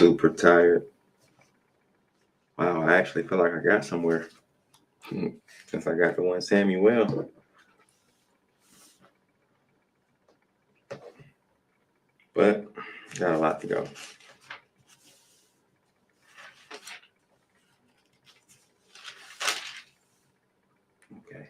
super tired. Wow, I actually feel like I got somewhere since I got the 1 Samuel. But got a lot to go. Okay.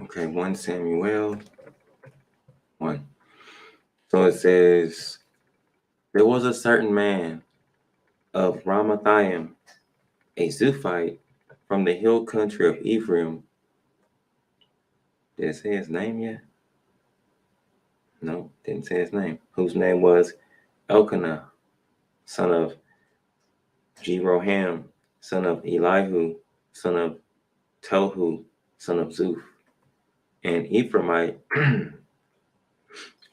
Okay, 1 Samuel 1. So it says, there was a certain man of Ramathaim, a Zuphite from the hill country of Ephraim. Did it say his name yet? No, didn't say his name. Whose name was Elkanah, son of Jeroham, son of Elihu, son of Tohu, son of Zuph. And Ephraimite,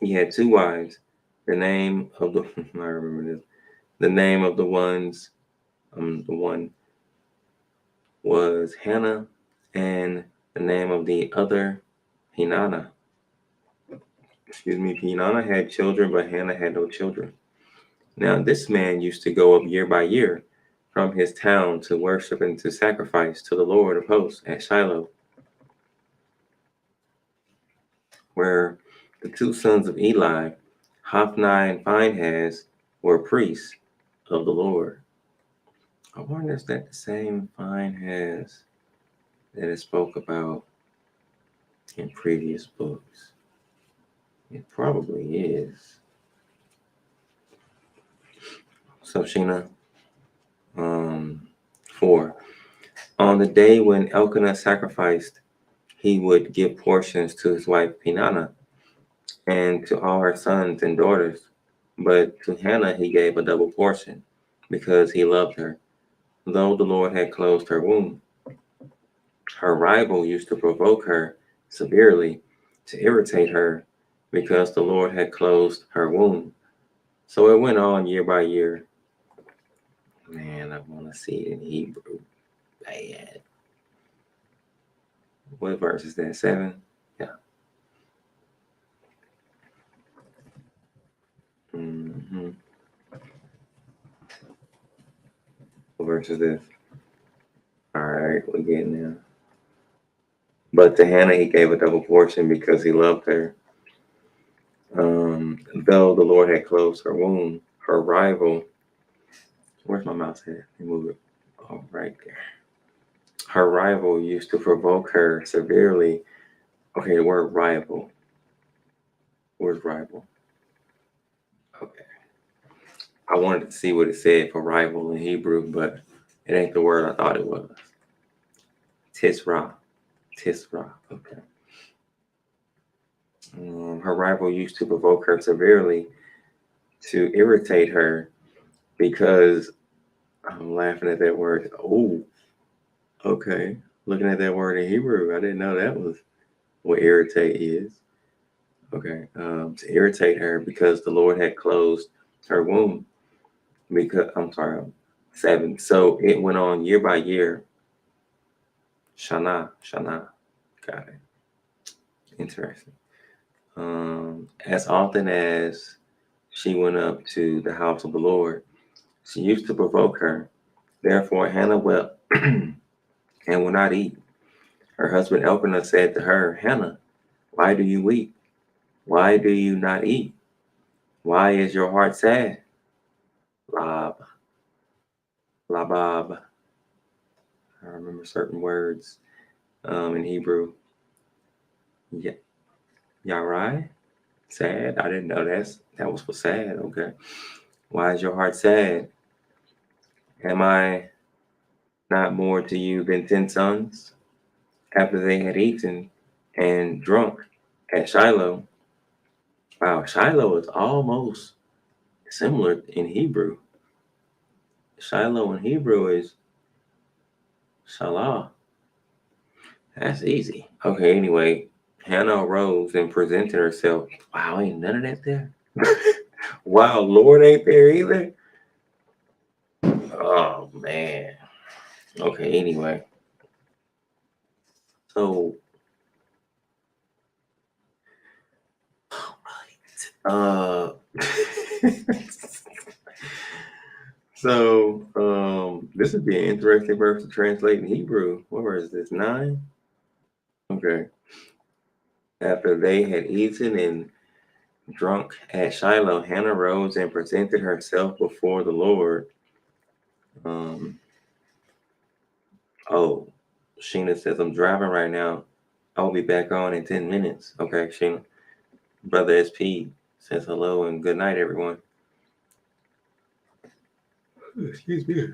he had 2 wives. The name of the I remember this. The name of the one was Hannah, and the name of the other Peninnah. Peninnah had children, but Hannah had no children. Now this man used to go up year by year from his town to worship and to sacrifice to the Lord of hosts at Shiloh, where the 2 sons of Eli, Hophni and Phinehas, were priests of the Lord. I wonder if that's the same Phinehas that it spoke about in previous books. It probably is. So Sheena, 4. On the day when Elkanah sacrificed, he would give portions to his wife Peninnah and to all her sons and daughters. But to Hannah he gave a double portion, because he loved her, though the Lord had closed her womb. Her rival used to provoke her severely to irritate her, because the Lord had closed her womb. So it went on year by year. Man, I want to see it in Hebrew. Bad. What verse is that? 7? Yeah. What verse is this? All right, we're getting there. But to Hannah he gave a double portion, because he loved her. Though the Lord had closed her womb, her rival. Where's my mouse at? Let me move it. Oh, right there. Her rival used to provoke her severely. Okay, the word rival. Where's rival? Okay. I wanted to see what it said for rival in Hebrew, but it ain't the word I thought it was. Tisra. Okay. Her rival used to provoke her severely to irritate her, because I'm laughing at that word. Oh, okay. Looking at that word in Hebrew, I didn't know that was what irritate is. Okay. To irritate her, because the Lord had closed her womb. Because 7. So it went on year by year. Shana. Got it. Interesting. As often as she went up to the house of the Lord, she used to provoke her. Therefore Hannah wept and would not eat. Her husband Elkanah said to her, Hannah, why do you weep? Why do you not eat? Why is your heart sad? Labab. I remember certain words in Hebrew. Yarai? Sad? I didn't know that was for sad. Okay. Why is your heart sad? Am I not more to you than 10 sons? After they had eaten and drunk at Shiloh. Wow, Shiloh is almost similar in Hebrew. Shiloh in Hebrew is Shalah. That's easy. Okay, anyway, Hannah arose and presented herself. Wow, ain't none of that there. Wow, Lord ain't there either. Oh, man. Okay, anyway. So, uh, this would be an interesting verse to translate in Hebrew. What verse is this? 9? Okay. After they had eaten and drunk at Shiloh, Hannah rose and presented herself before the Lord. Um, oh, Sheena says, I'm driving right now. I'll be back on in 10 minutes. Okay, Sheena. Brother SP says hello and good night, everyone. Excuse me.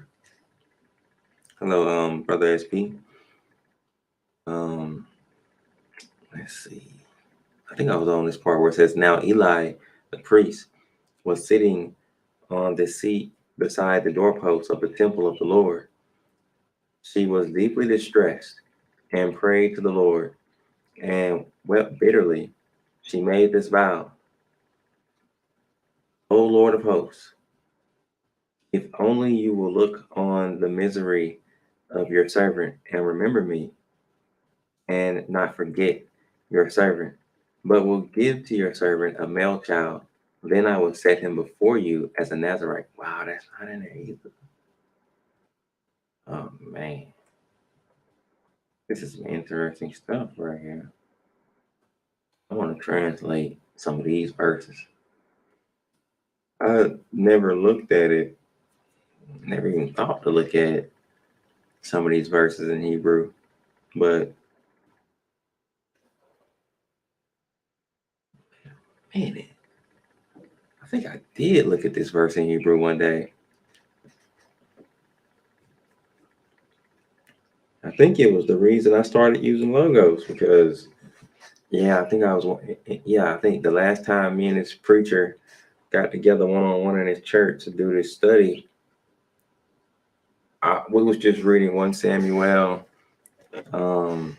Hello, Brother SP. Let's see. I think I was on this part where it says, now Eli, the priest, was sitting on the seat beside the doorpost of the temple of the Lord. She was deeply distressed and prayed to the Lord and wept bitterly. She made this vow: O Lord of hosts, if only you will look on the misery of your servant and remember me, and not forget your servant, but will give to your servant a male child, then I will set him before you as a Nazarite. Wow, that's not in there either. Oh man, this is some interesting stuff right here. I want to translate some of these verses. I never looked at it, never even thought to look at some of these verses in Hebrew, but man, I think I did look at this verse in Hebrew one day. I think it was the reason I started using logos because, I think the last time me and this preacher got together one-on-one in his church to do this study, we was just reading 1 Samuel. I don't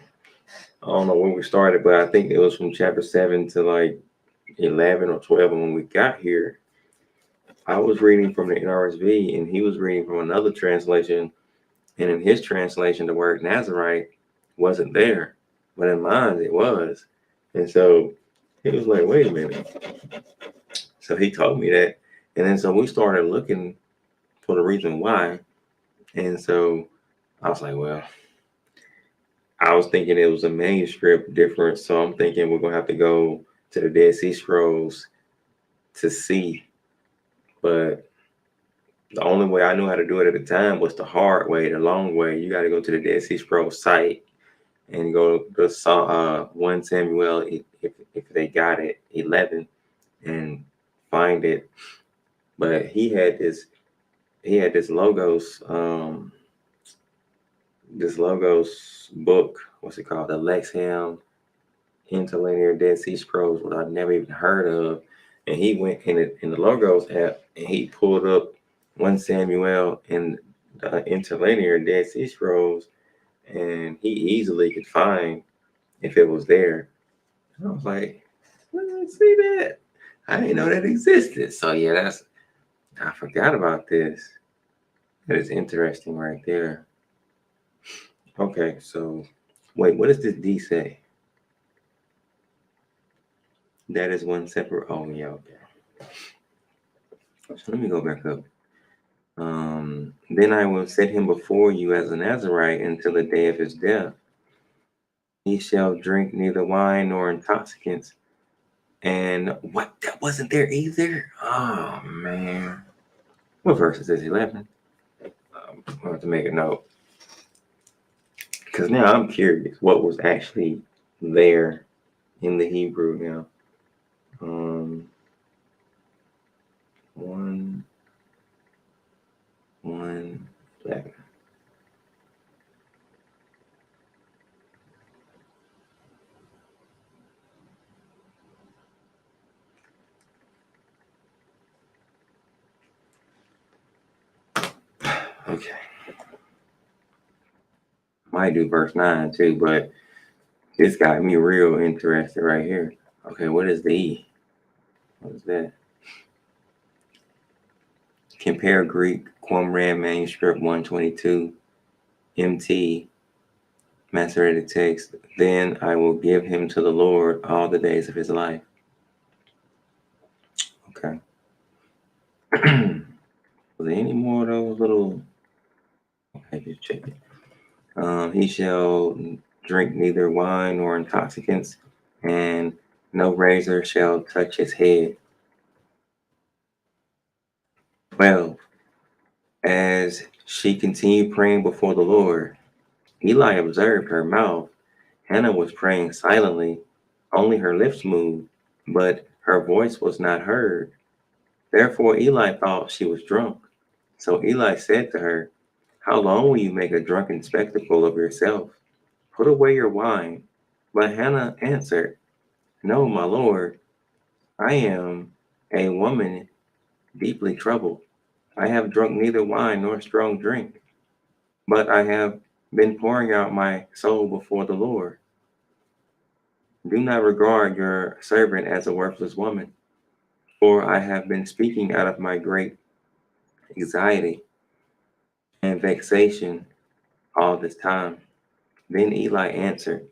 know when we started, but I think it was from chapter 7 to like 11 or 12. And when we got here, I was reading from the NRSV and he was reading from another translation. And in his translation, the word Nazarite wasn't there, but in mine it was. And so he was like, wait a minute. So he told me that. And then so we started looking for the reason why. And so I was like, well, I was thinking it was a manuscript difference. So I'm thinking we're going to have to go to the Dead Sea Scrolls to see. But the only way I knew how to do it at the time was the hard way, the long way. You got to go to the Dead Sea Scrolls site and go to 1 Samuel, if they got it, 11, and find it. But he had this logos book. What's it called? The Lexham Interlinear Dead Sea Scrolls, what I'd never even heard of. And he went in the logos app and he pulled up 1 Samuel in the Interlinear Dead Sea Scrolls, and he easily could find if it was there. And I was like, let's see that. I didn't know that existed. So yeah, I forgot about this. That is interesting right there. Okay, so wait, what does this D say? That is one separate. Oh yeah, okay. So let me go back up. Then I will set him before you as a Nazarite until the day of his death. He shall drink neither wine nor intoxicants. And what? That wasn't there either? Oh man. What verse is this? 11? I have to make a note. Because now I'm curious what was actually there in the Hebrew now. 1, 1, 11. Okay. Might do verse 9 too, but this got me real interested right here. Okay, what is the E? What is that? Compare Greek Qumran manuscript 122 MT Masoretic text, then I will give him to the Lord all the days of his life. Okay. Was there any more of those little? Okay, just check it. He shall drink neither wine nor intoxicants, and no razor shall touch his head. 12. As she continued praying before the Lord, Eli observed her mouth. Hannah was praying silently, only her lips moved, but her voice was not heard. Therefore Eli thought she was drunk. So Eli said to her, how long will you make a drunken spectacle of yourself? Put away your wine. But Hannah answered, no, my Lord, I am a woman deeply troubled. I have drunk neither wine nor strong drink, but I have been pouring out my soul before the Lord. Do not regard your servant as a worthless woman, for I have been speaking out of my great anxiety and vexation all this time. Then Eli answered,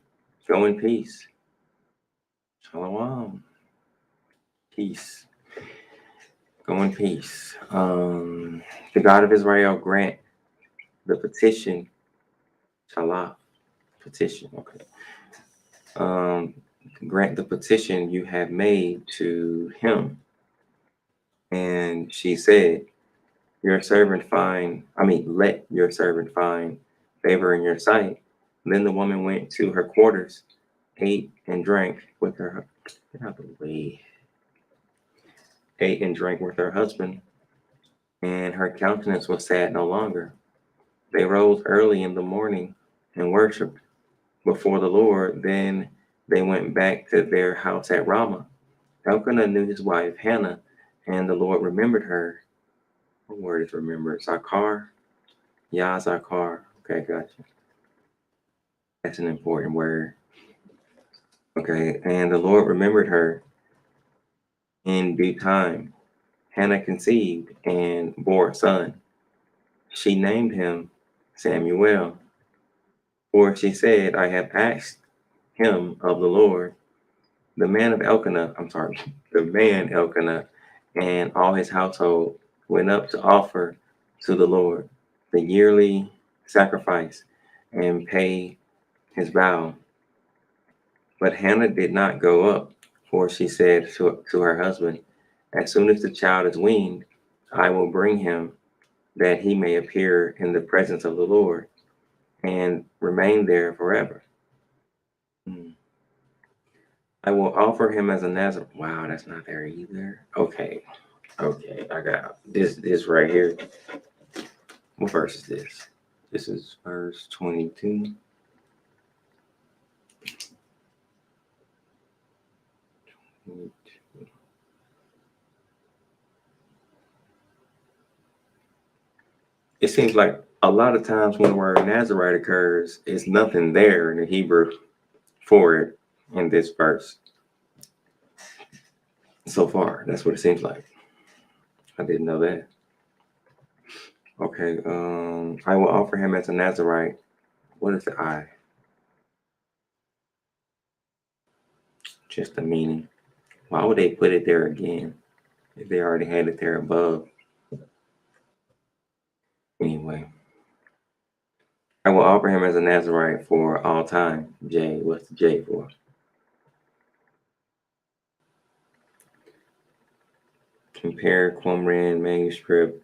go in peace. Shalom. Peace. Go in peace. The God of Israel grant the petition. Shalom. Petition. Okay. Grant the petition you have made to him. And she said, let your servant find favor in your sight. Then the woman went to her quarters, ate and drank with her husband, and her countenance was sad no longer. They rose early in the morning and worshipped before the Lord. Then they went back to their house at Ramah. Elkanah knew his wife Hannah, and the Lord remembered her. What word is remembered? Zakar? Zakar. Okay, gotcha. That's an important word. Okay, and the Lord remembered her in due time. Hannah conceived and bore a son. She named him Samuel, for she said, I have asked him of the Lord. The man Elkanah and all his household went up to offer to the Lord the yearly sacrifice and pay his vow. But Hannah did not go up, for she said to her husband, as soon as the child is weaned, I will bring him, that he may appear in the presence of the Lord and remain there forever. I will offer him as a Nazarite. Wow, that's not there either. Okay, I got this right here. What verse is this? This is verse 22. It seems like a lot of times when the word Nazarite occurs, it's nothing there in the Hebrew for it in this verse. So far, that's what it seems like. I didn't know that. Okay, I will offer him as a Nazarite. What is the I? Just the meaning. Why would they put it there again if they already had it there above? Anyway, I will offer him as a Nazarite for all time. J, what's the J for? Compare Qumran manuscript.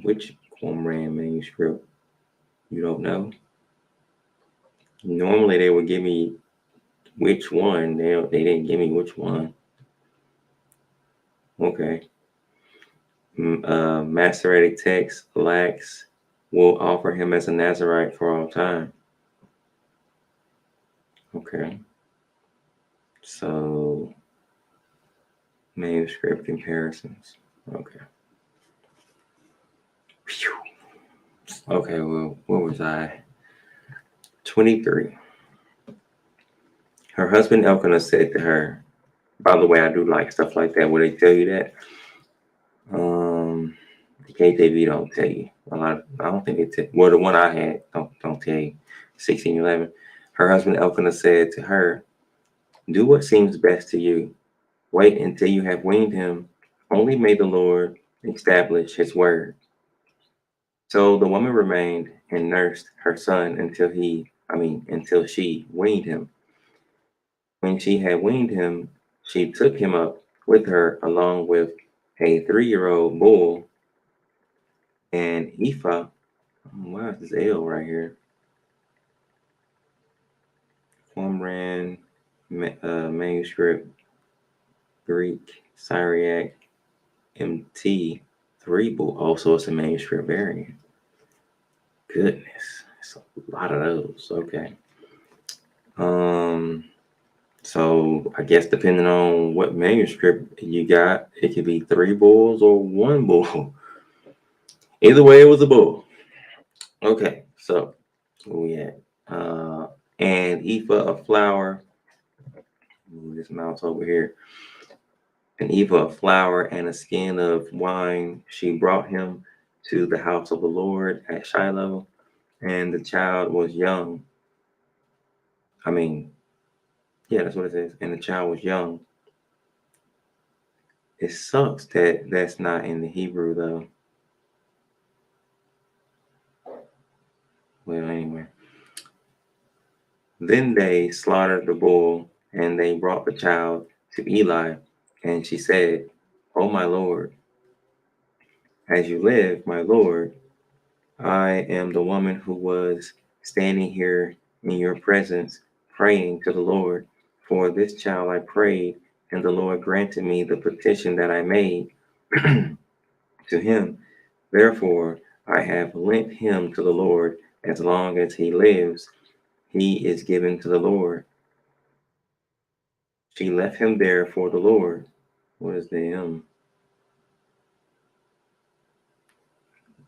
Which Qumran manuscript? You don't know? Normally they would give me which one. They didn't give me which one. Okay. Masoretic text lacks will offer him as a Nazarite for all time. Okay. So manuscript comparisons. Okay. Whew. Okay, well, what was I? 23. Her husband Elkanah said to her, by the way, I do like stuff like that where they tell you that. The KJV don't tell you. I don't think they tell. Well, the one I had don't tell you. 16:11. Her husband Elkanah said to her, "Do what seems best to you. Wait until you have weaned him. Only may the Lord establish his word." So the woman remained and nursed her son until she weaned him. When she had weaned him, she took him up with her along with a 3-year-old bull and ephah. Why is this L right here? Qumran manuscript, Greek, Syriac, MT, 3 bull. Also, it's a manuscript variant. Goodness, it's a lot of those. Okay. So I guess depending on what manuscript you got, it could be 3 bulls or 1 bull. Either way, it was a bull. Okay, so where we at? And ephah of flour. Move this mouse over here. An ephah of flour and a skin of wine. She brought him to the house of the Lord at Shiloh, and the child was young. Yeah, that's what it says. And the child was young. It sucks that that's not in the Hebrew though. Well, anyway. Then they slaughtered the bull, and they brought the child to Eli. And she said, "Oh, my Lord, as you live, my Lord, I am the woman who was standing here in your presence, praying to the Lord. For this child I prayed, and the Lord granted me the petition that I made to him. Therefore, I have lent him to the Lord. As long as he lives, he is given to the Lord." She left him there for the Lord. What is the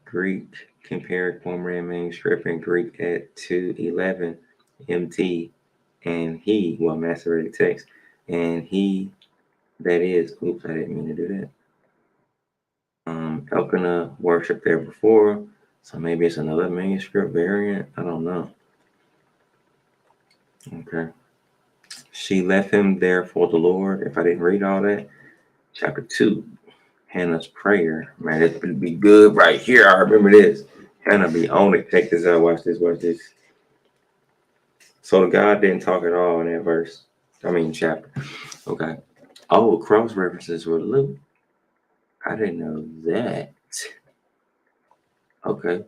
Greek? Compare Qumran manuscript in Greek at 2:11 MT, and he, well, Masoretic text, and he, that is, oops, I didn't mean to do that. Elkanah worshipped there before, so maybe it's another manuscript variant. I don't know. Okay. She left him there for the Lord. If I didn't read all that, chapter 2, Hannah's prayer. Man, it would be good right here. I remember this. Hannah be on it. Check this out. Watch this. So God didn't talk at all in that chapter. Okay. Oh, cross references with Luke. I didn't know that. Okay.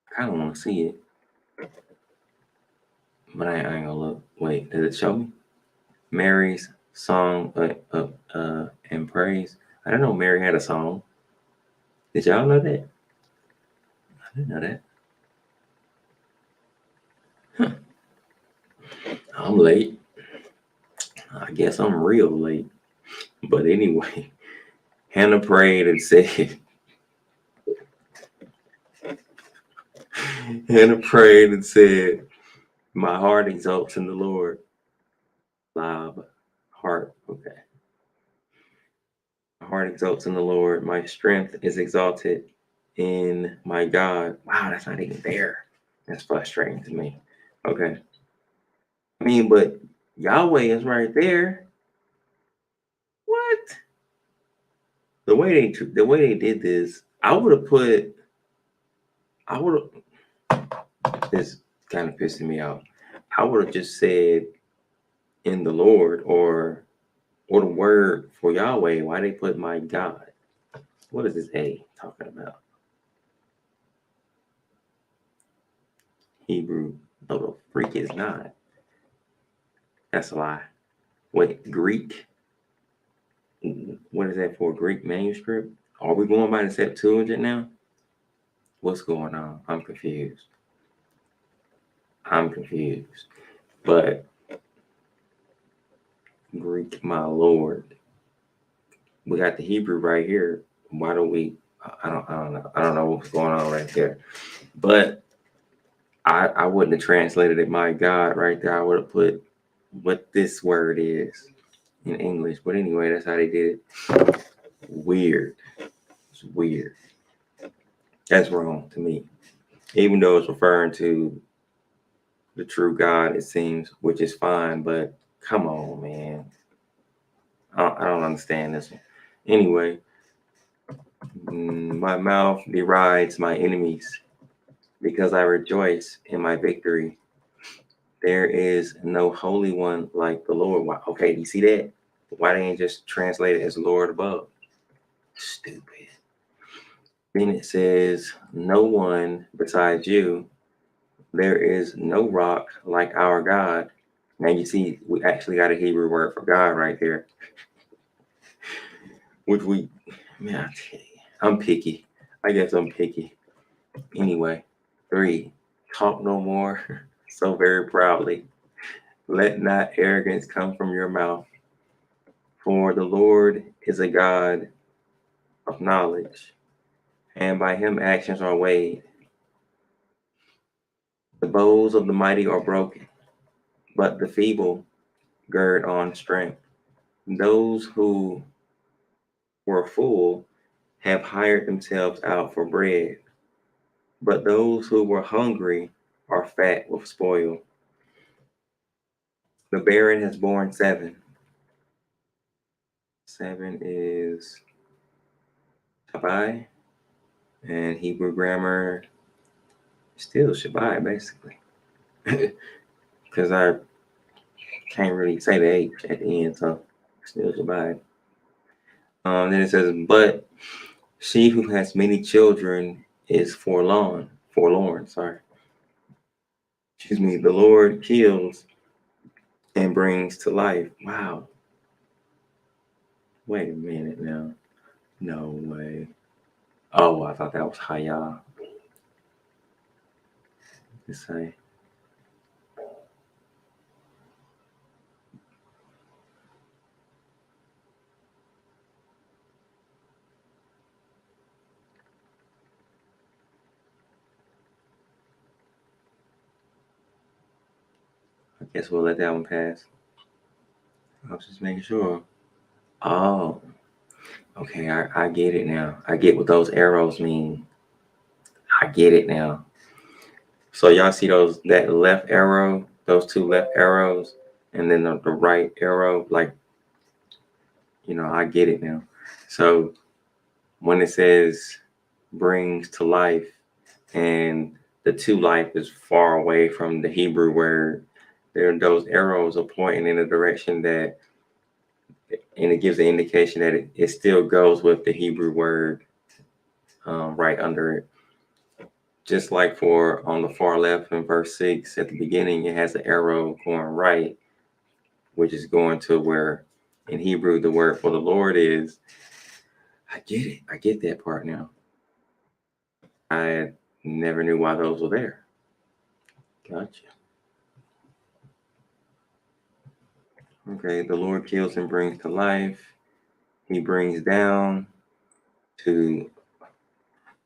I kind of want to see it. But I ain't gonna look. Wait, does it show me? Mary's song and praise. I didn't know Mary had a song. Did y'all know that? I didn't know that. Huh. I'm late. I guess I'm real late. But anyway, Hannah prayed and said, "My heart exalts in the Lord." Loud heart. Okay. My heart exalts in the Lord. My strength is exalted in my God. Wow, that's not even there. That's frustrating to me. Okay. But Yahweh is right there. What? The way they did this, I would have. This kind of pissing me off. I would have just said in the Lord or the word for Yahweh. Why they put my God? What is this A talking about? Hebrew. No, the freak is not. That's a lie. Wait, Greek? What is that for? Greek manuscript? Are we going by the Septuagint now? What's going on? I'm confused. But Greek, my Lord. We got the Hebrew right here. Why don't we? I don't know. I don't know what's going on right there. But I wouldn't have translated it, my God, right there. I would have put what this word is in English. But anyway, that's how they did it. Weird. It's weird. That's wrong to me. even though it's referring to the true God, it seems, which is fine, but come on, man. I don't understand this one. Anyway, my mouth derides my enemies because I rejoice in my victory. There is no holy one like the Lord. Why? Okay, do you see that? Why they ain't just translate it as Lord above? Stupid. Then it says, no one besides you. There is no rock like our God. Now you see, we actually got a Hebrew word for God right there, which man, I tell you, I'm picky. I guess I'm picky. Anyway, 3, talk no more so very proudly. Let not arrogance come from your mouth. For the Lord is a God of knowledge, and by him actions are weighed. The bows of the mighty are broken, but the feeble gird on strength. Those who were full have hired themselves out for bread, but those who were hungry are fat with spoil. The barren has borne 7. 7 is Shabbai, and Hebrew grammar still Shabbai, basically. Because I can't really say the H at the end, so still Shabbai. Then it says, but she who has many children is forlorn. Sorry. Excuse me. The Lord kills and brings to life. Wow. Wait a minute now. No way. Oh, I thought that was Haya. Let's say. I guess we'll let that one pass. I was just making sure. Oh, okay. I get it now. I get what those arrows mean. I get it now. So y'all see that left arrow, those 2 left arrows, and then the right arrow, like, I get it now. So when it says brings to life, and the to life is far away from the Hebrew word, those arrows are pointing in a direction that, and it gives the indication that it still goes with the Hebrew word right under it. Just like on the far left in verse 6 at the beginning, it has an arrow going right, which is going to where in Hebrew the word for the Lord is. I get it. I get that part now. I never knew why those were there. Gotcha. Okay, the Lord kills and brings to life. He brings down to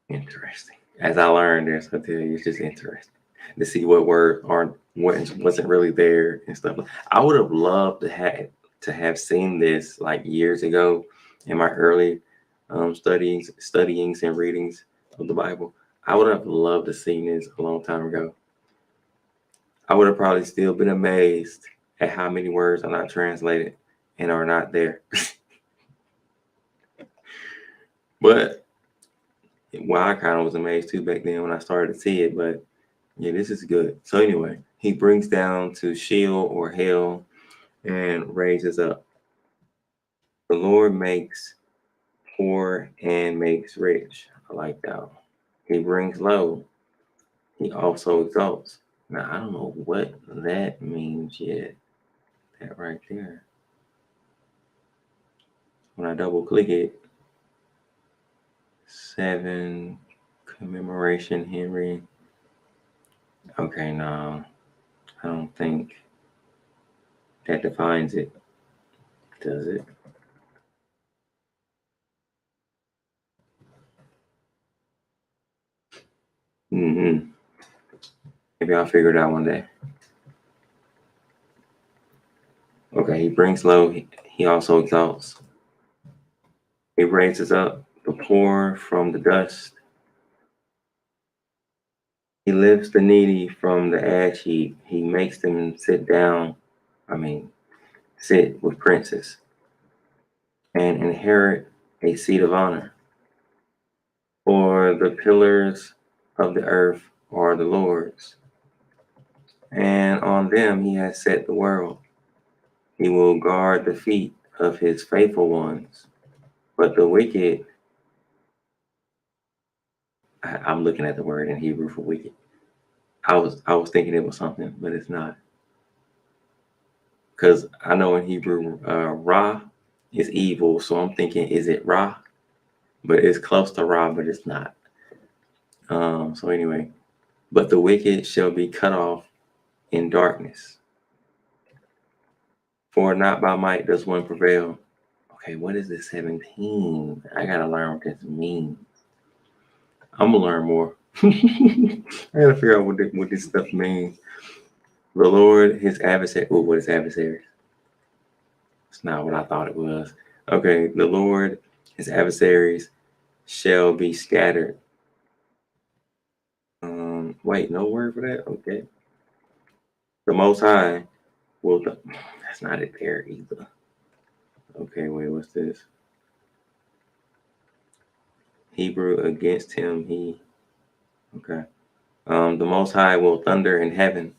interesting. As I learned this, I tell you, it's just interesting to see what words wasn't really there and stuff. I would have loved to have seen this like years ago in my early studyings and readings of the Bible. I would have loved to seen this a long time ago. I would have probably still been amazed at how many words are not translated and are not there. But I kind of was amazed too back then when I started to see it. But yeah, this is good. So anyway, he brings down to Sheol or hell and raises up. The Lord makes poor and makes rich. I like that. He brings low. He also exalts. Now, I don't know what that means yet. That right there. When I double click it, 7 commemoration Henry. Okay, no, I don't think that defines it. Does it? Mm-hmm. Maybe I'll figure it out one day. Okay, he brings low. He also exalts. He raises up the poor from the dust. He lifts the needy from the ash heap. He makes them sit with princes and inherit a seat of honor. For the pillars of the earth are the Lord's, and on them he has set the world. He will guard the feet of his faithful ones, but the wicked, I'm looking at the word in Hebrew for wicked. I was thinking it was something, but it's not. Because I know in Hebrew, Ra is evil, so I'm thinking, is it Ra? But it's close to Ra, but it's not. So anyway, but the wicked shall be cut off in darkness, for not by might does one prevail. Okay, what is this 17? I gotta learn what this means. I'm gonna learn more. I gotta figure out what this stuff means. The Lord, his adversary. Oh, what is adversaries? It's not what I thought it was. Okay, the Lord, his adversaries shall be scattered. Wait, no word for that? Okay. The Most High will. That's not it there either. Okay, wait, what's this? Hebrew against him, he. Okay. The Most High will thunder in heaven.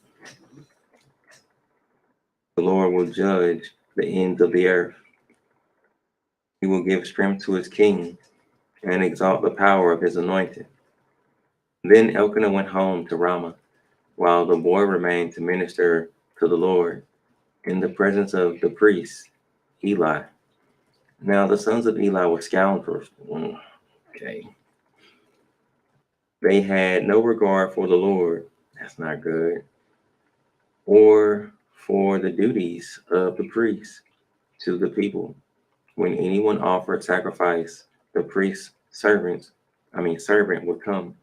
The Lord will judge the ends of the earth. He will give strength to his king and exalt the power of his anointed. Then Elkanah went home to Ramah, while the boy remained to minister to the Lord in the presence of the priest, Eli. Now the sons of Eli were scoundrels. Okay. They had no regard for the Lord. That's not good. Or for the duties of the priest to the people. When anyone offered sacrifice, the priest's servant would come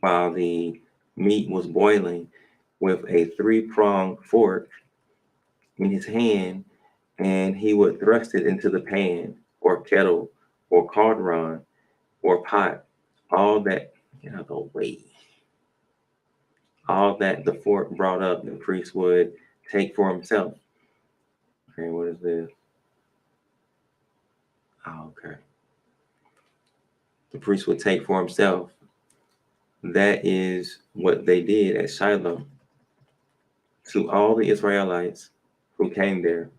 while the meat was boiling with a three-pronged fork in his hand, and he would thrust it into the pan or kettle or cauldron or pot, all that, the way. All that the fork brought up, the priest would take for himself. Okay, what is this? Oh, okay. The priest would take for himself. That is what they did at Shiloh to all the Israelites who came there.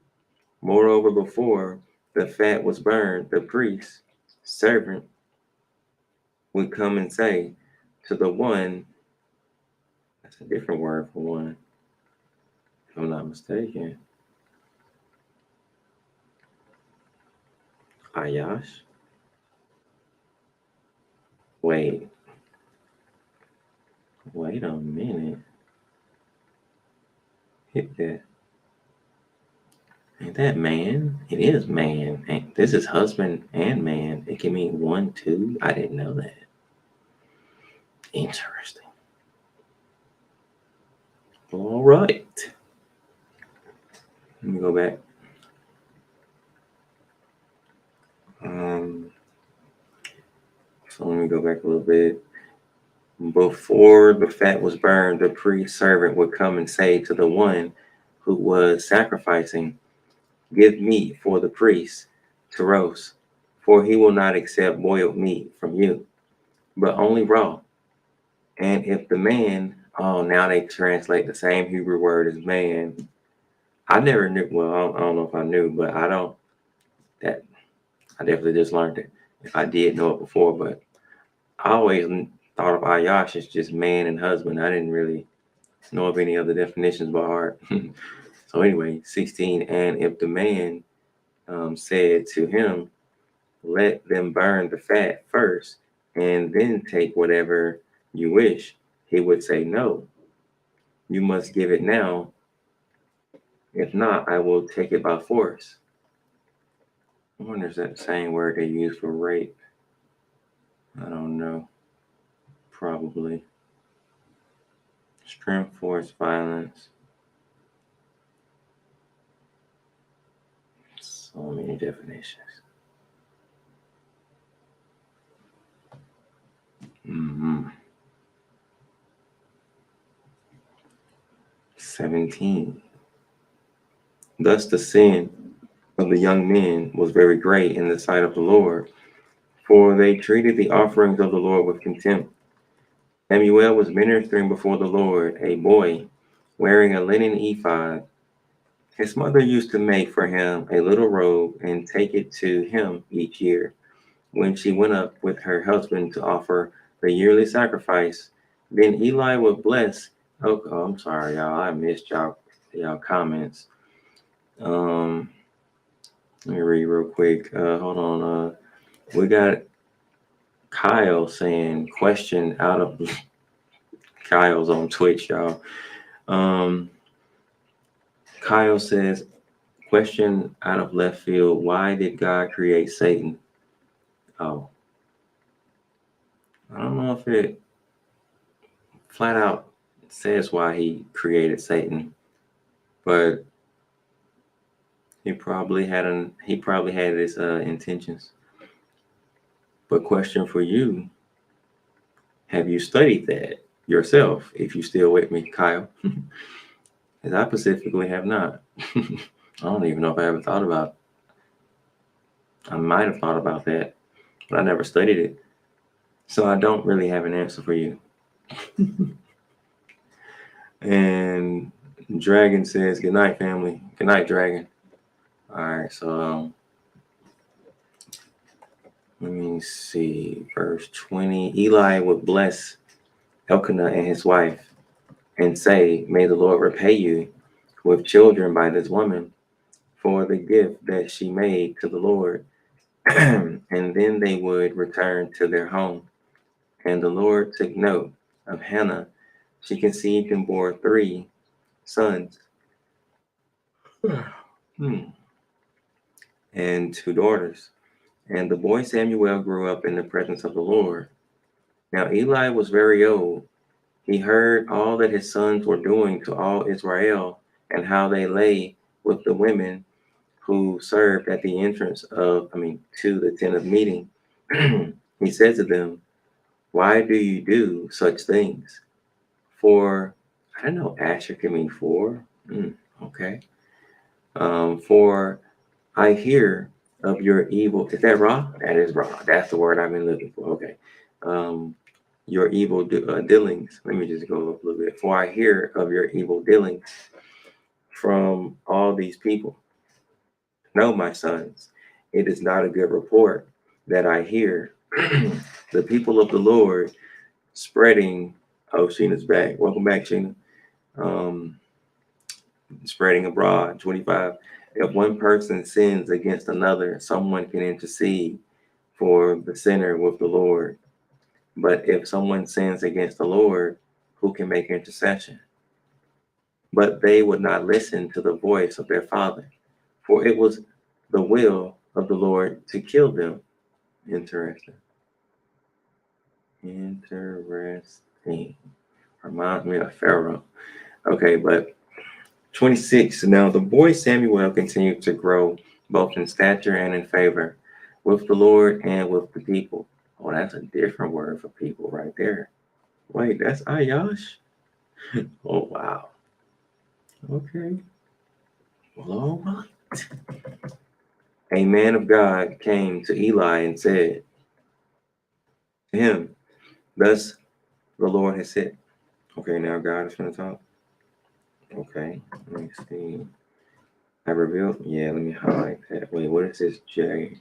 Moreover, before the fat was burned, the priest's servant would come and say to the one, that's a different word for one, if I'm not mistaken, Ayash. Wait a minute. Hit that. Ain't that man? It is man. This is husband and man. It can mean one, two. I didn't know that. Interesting. All right. Let me go back. So let me go back a little bit. Before the fat was burned, the priest servant would come and say to the one who was sacrificing, "Give meat for the priest to roast, for he will not accept boiled meat from you, but only raw." And if the man, oh, now they translate the same Hebrew word as man. I never knew, well, I don't know if I knew, but I definitely just learned it. If I did know it before, but I always thought of Ayash as just man and husband. I didn't really know of any other definitions by heart. So anyway, 16, and if the man said to him, "Let them burn the fat first, and then take whatever you wish," he would say, "No, you must give it now. If not, I will take it by force." I wonder if that same word they use for rape. I don't know. Probably. Strength, force, violence. So many definitions. Mm-hmm. 17. Thus the sin of the young men was very great in the sight of the Lord, for they treated the offerings of the Lord with contempt. Samuel was ministering before the Lord, a boy, wearing a linen ephod. His mother used to make for him a little robe and take it to him each year when she went up with her husband to offer the yearly sacrifice. Then Eli would bless. Oh, I'm sorry, y'all. I missed y'all comments. Let me read real quick. Hold on. We got Kyle saying question out of Kyle's on Twitch, y'all. Kyle says question out of left field. Why did God create Satan? Oh, I don't know if it flat out says why he created Satan, but he probably had his intentions. But question for you: have you studied that yourself? If you still with me, Kyle, because I specifically have not. I don't even know if I ever thought about. I might have thought about that, but I never studied it, so I don't really have an answer for you. And Dragon says, "Good night, family. Good night, Dragon." All right, so let me see. Verse 20. Eli would bless Elkanah and his wife and say, "May the Lord repay you with children by this woman for the gift that she made to the Lord." And then they would return to their home. And the Lord took note of Hannah. She conceived and bore 3 sons and 2 daughters. And the boy Samuel grew up in the presence of the Lord. Now Eli was very old. He heard all that his sons were doing to all Israel and how they lay with the women who served at the entrance to the tent of meeting. He said to them, "Why do you do such things?" For, I don't know, Asher can mean for. Okay. For I hear of your evil. Is that raw? That is raw. That's the word I've been looking for. Okay. Your evil dealings. Let me just go up a little bit. For I hear of your evil dealings from all these people. No, my sons, it is not a good report that I hear. The people of the Lord spreading. Oh, Sheena's back. Welcome back, Sheena. Spreading abroad. 25. If one person sins against another, someone can intercede for the sinner with the Lord. But if someone sins against the Lord, who can make intercession? But they would not listen to the voice of their father, for it was the will of the Lord to kill them. Interesting. Reminds me of Pharaoh. Okay, but 26. Now the boy Samuel continued to grow both in stature and in favor with the Lord and with the people. Oh, that's a different word for people right there. Wait, that's Ayash? Oh, wow. Okay. Well, all right. A man of God came to Eli and said to him, "Thus the Lord has said." Okay, now God is going to talk. Okay, let me see. I revealed. Yeah, let me highlight that. Wait, what is this J?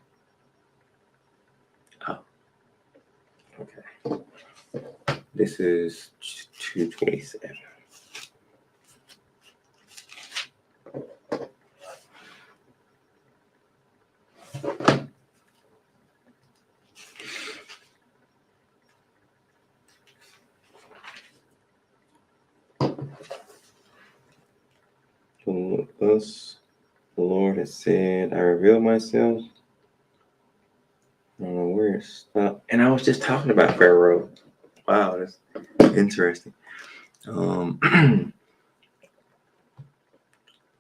Oh, okay. This is 227. Thus the Lord has said, I revealed myself. I don't know where it stopped. And I was just talking about Pharaoh. Wow, that's interesting. Let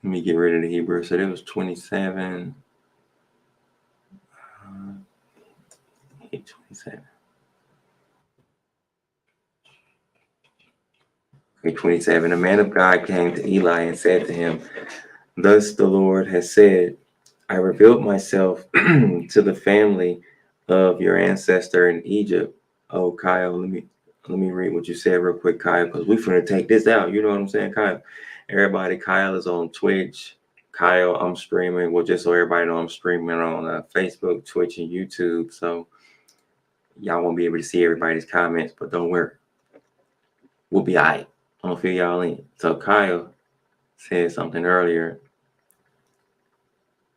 me get rid of the Hebrew. So that was 27. 27. Okay, 27. A man of God came to Eli and said to him, "Thus the Lord has said, I revealed myself to the family of your ancestor in Egypt." Oh, Kyle, let me read what you said real quick, Kyle, because we're gonna take this out. You know what I'm saying, Kyle? Everybody, Kyle is on Twitch. Kyle, I'm streaming. Well, just so everybody know, I'm streaming on Facebook, Twitch, and YouTube. So y'all won't be able to see everybody's comments, but don't worry, we'll be all right. I'm gonna fill y'all in. So Kyle said something earlier.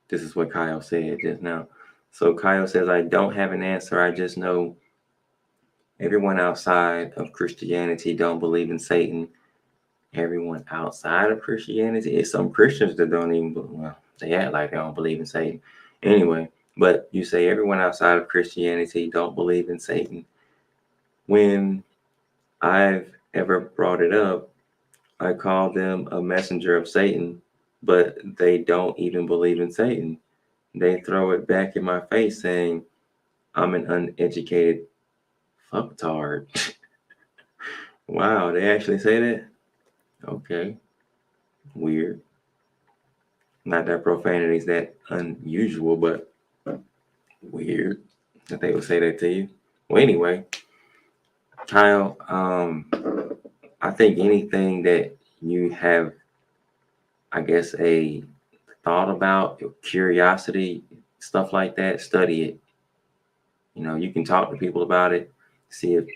This is what Kyle said just now. So Kyle says, I don't have an answer. I just know everyone outside of Christianity don't believe in Satan. Everyone outside of Christianity, it's some Christians that don't even, well, they act like they don't believe in Satan. Anyway, but you say everyone outside of Christianity don't believe in Satan. When I've ever brought it up, I call them a messenger of Satan, but they don't even believe in Satan. They throw it back in my face saying I'm an uneducated fucktard. Wow, they actually say that? Okay, weird. Not that profanity is that unusual, but weird that they would say that to you. Well, anyway, Kyle, I think anything that you have, I guess, a thought about, curiosity, stuff like that, study it. You know, you can talk to people about it, see if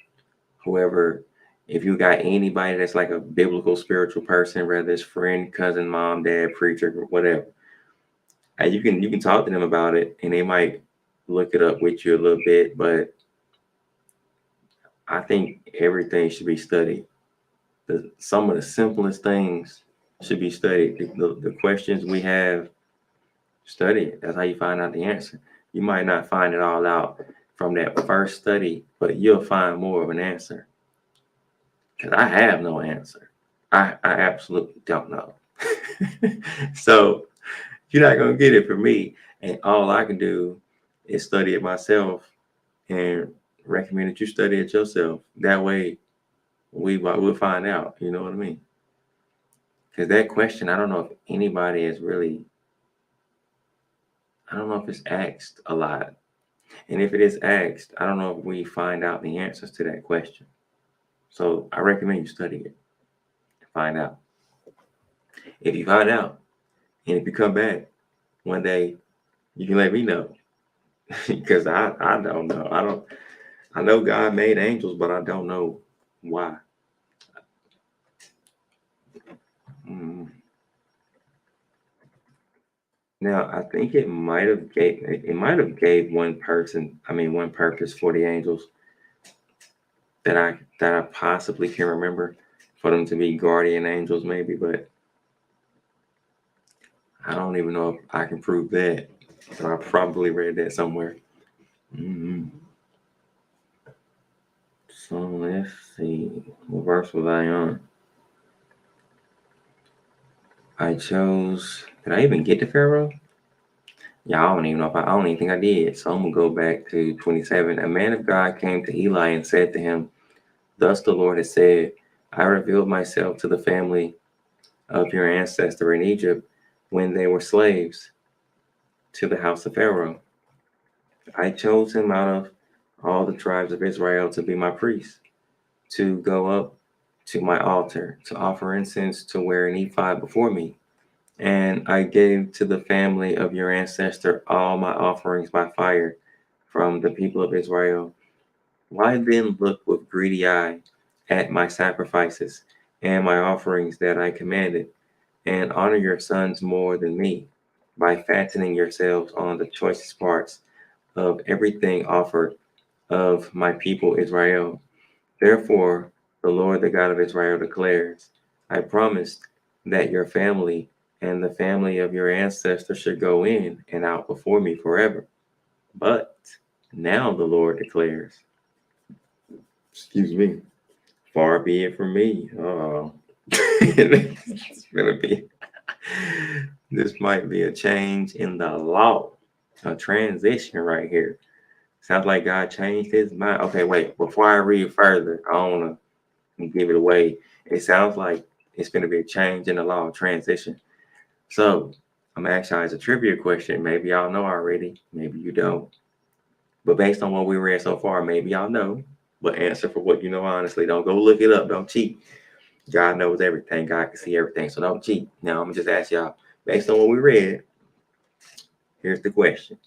whoever, if you got anybody that's like a biblical spiritual person, whether it's friend, cousin, mom, dad, preacher, whatever, and you can talk to them about it, and they might look it up with you a little bit. But I think everything should be studied. Some of the simplest things should be studied. The questions we have, study it. That's how you find out the answer. You might not find it all out from that first study, but you'll find more of an answer. Because I have no answer. I absolutely don't know. So you're not going to get it from me. And all I can do is study it myself and recommend that you study it yourself. That way we'll find out. You know what I mean? Because that question, I don't know if anybody is really, I don't know if it's asked a lot. And if it is asked, I don't know if we find out the answers to that question. So I recommend you study it and find out. If you find out, and if you come back one day, you can let me know. Because I don't know. I know God made angels, but I don't know why. Now I think it might have gave one purpose for the angels that I possibly can remember, for them to be guardian angels maybe, but I don't even know if I can prove that. So I probably read that somewhere. So let's see. What verse was I on? Did I even get to Pharaoh? Yeah, I don't even know if I don't even think I did. So I'm gonna go back to 27. A man of God came to Eli and said to him, "Thus the Lord has said, I revealed myself to the family of your ancestor in Egypt when they were slaves to the house of Pharaoh. I chose him out of all the tribes of Israel to be my priest, to go up to my altar, to offer incense, to wear an ephod before me. And I gave to the family of your ancestor all my offerings by fire from the people of Israel. Why then look with greedy eye at my sacrifices and my offerings that I commanded, and honor your sons more than me by fattening yourselves on the choicest parts of everything offered of my people Israel? Therefore, the Lord, the God of Israel, declares, I promised that your family and the family of your ancestors should go in and out before me forever. But now the Lord declares, excuse me, far be it from me. Oh, it's gonna be. This might be a change in the law, a transition right here. Sounds like God changed his mind. Okay, wait. Before I read further, I wanna and give it away. It sounds like it's going to be a change in the law, transition. So I'm gonna ask y'all as a trivia question. Maybe y'all know already, maybe you don't. But based on what we read so far, maybe y'all know. But answer for what you know honestly. Don't go look it up. Don't cheat. God knows everything. God can see everything. So don't cheat. Now I'm gonna just ask y'all, based on what we read, here's the question.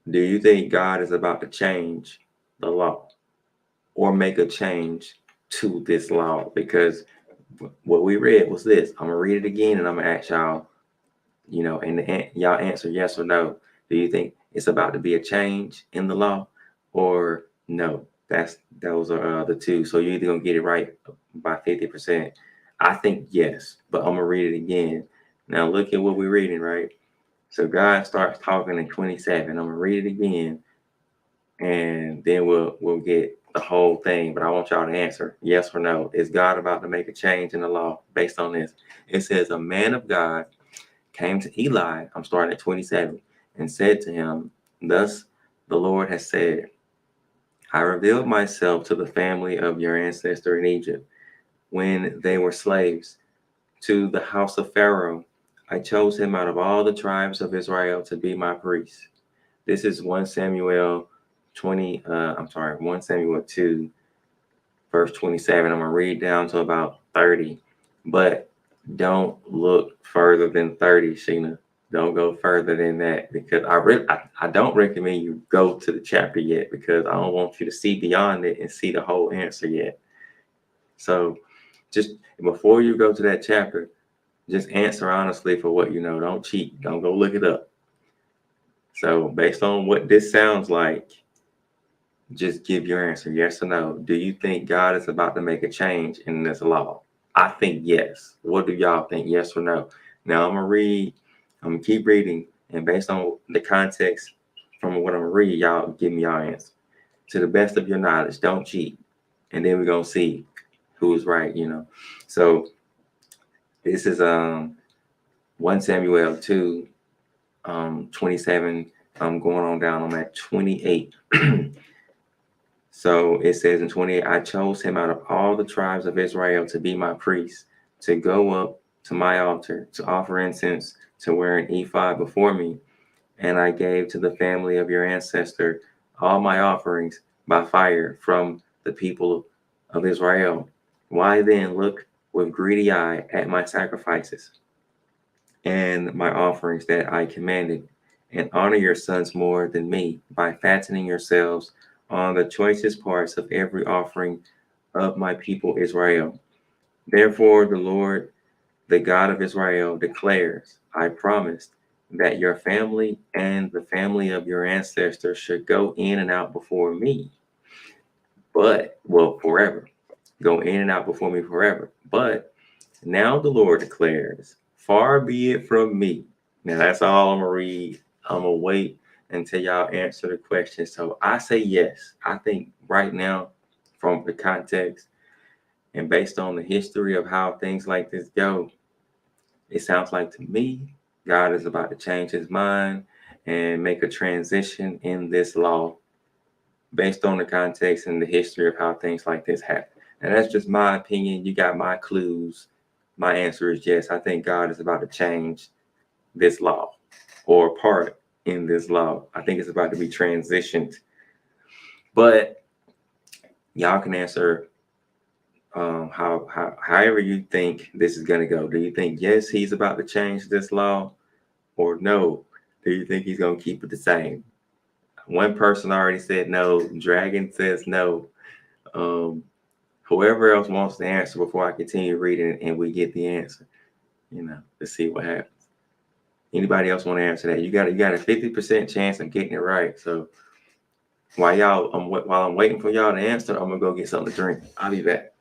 Do you think God is about to change the law or make a change to this law? Because what we read was this. I'm gonna read it again and I'm gonna ask y'all, and y'all answer yes or no. Do you think it's about to be a change in the law or no? Those are the two. So you're either gonna get it right by 50%. I think yes, but I'm gonna read it again. Now look at what we're reading, right? So God starts talking in 27. I'm gonna read it again, and then we'll get the whole thing. But I want y'all to answer yes or no. Is God about to make a change in the law based on this? It says a man of God came to Eli, I'm starting at 27, and said to him, thus the Lord has said, I revealed myself to the family of your ancestor in Egypt when they were slaves to the house of Pharaoh. I chose him out of all the tribes of Israel to be my priest. This is 1 Samuel 1 Samuel 2, verse 27. I'm going to read down to about 30, but don't look further than 30, Sheena. Don't go further than that because I don't recommend you go to the chapter yet because I don't want you to see beyond it and see the whole answer yet. So just before you go to that chapter, just answer honestly for what you know. Don't cheat. Don't go look it up. So based on what this sounds like, just give your answer, yes or no. Do you think God is about to make a change in this law? I think yes. What do y'all think, yes or no? Now I'm gonna keep reading, and based on the context from what I'm gonna read, y'all give me y'all answer. To the best of your knowledge, don't cheat. And then we're gonna see who's right. So this is 1 Samuel 2, 27. I'm going on down. I'm at 28. So it says in 28, I chose him out of all the tribes of Israel to be my priest, to go up to my altar, to offer incense, to wear an ephod before me. And I gave to the family of your ancestor all my offerings by fire from the people of Israel. Why then look with greedy eye at my sacrifices and my offerings that I commanded, and honor your sons more than me by fattening yourselves on the choicest parts of every offering of my people Israel. Therefore, the Lord, the God of Israel, declares, I promised that your family and the family of your ancestors should go in and out before me, forever. Go in and out before me forever. But now the Lord declares, far be it from me. Now that's all I'm gonna read. I'm gonna wait until y'all answer the question. So I say yes. I think right now, from the context and based on the history of how things like this go, it sounds like to me, God is about to change his mind and make a transition in this law based on the context and the history of how things like this happen. And that's just my opinion. You got my clues. My answer is yes. I think God is about to change this law or part in this law. I think it's about to be transitioned. But y'all can answer however you think this is going to go. Do you think yes, he's about to change this law, or no? Do you think he's going to keep it the same? One person already said no. Dragon says no. Whoever else wants to answer before I continue reading and we get the answer, to see what happens. Anybody else want to answer that? You got a 50% chance of getting it right. So while I'm waiting for y'all to answer, I'm gonna go get something to drink. I'll be back.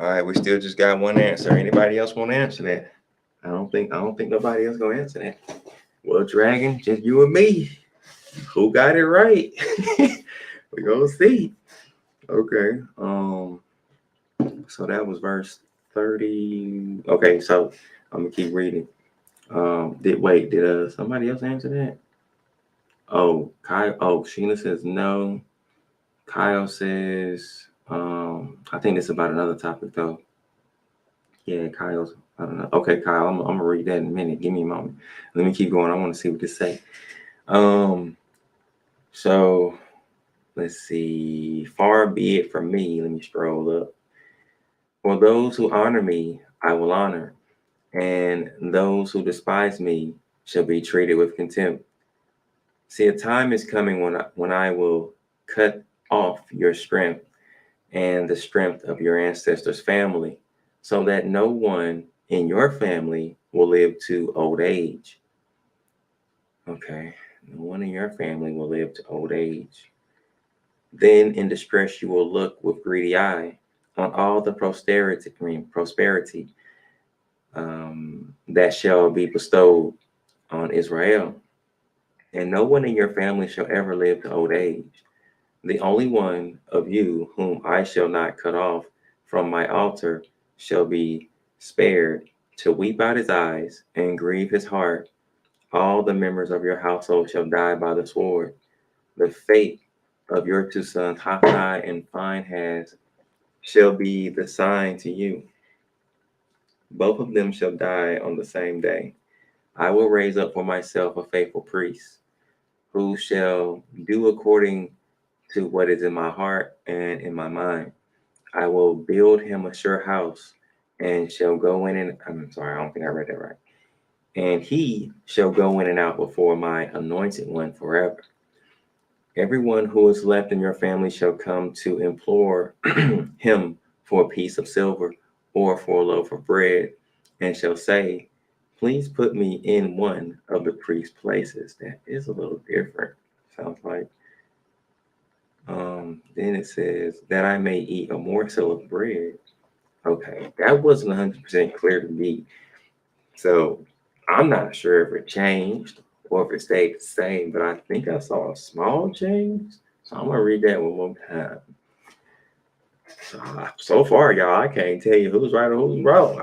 All right, we still just got one answer. Anybody else want to answer that? I don't think nobody else gonna answer that. Well, Dragon, just you and me. Who got it right? We gonna see. Okay. So that was verse 30. Okay, so I'm gonna keep reading. Did somebody else answer that? Oh, Kyle. Oh, Sheena says no. Kyle says, I think it's about another topic though. Yeah, Kyle's, I don't know. Okay, Kyle, I'm gonna read that in a minute. Give me a moment. Let me keep going. I want to see what this say. So let's see. Far be it from me. Let me scroll up. For those who honor me, I will honor, and those who despise me shall be treated with contempt. See, a time is coming when I will cut off your strength and the strength of your ancestors' family, so that no one in your family will live to old age. Okay, no one in your family will live to old age. Then in distress you will look with greedy eye on all the prosperity that shall be bestowed on Israel. And no one in your family shall ever live to old age. The only one of you whom I shall not cut off from my altar shall be spared to weep out his eyes and grieve his heart. All the members of your household shall die by the sword. The fate of your two sons, Hophni and Phinehas, shall be the sign to you. Both of them shall die on the same day. I will raise up for myself a faithful priest, who shall do according to what is in my heart and in my mind. I will build him a sure house and shall go in and I'm sorry, I don't think I read that right. And he shall go in and out before my anointed one forever. Everyone who is left in your family shall come to implore him for a piece of silver or for a loaf of bread, and shall say, please put me in one of the priest's places. That is a little different. Sounds like. Then it says that I may eat a morsel of bread. Okay, that wasn't 100% clear to me. So I'm not sure if it changed or if it stayed the same, but I think I saw a small change. So I'm gonna read that one more time. So far, y'all, I can't tell you who's right or who's wrong.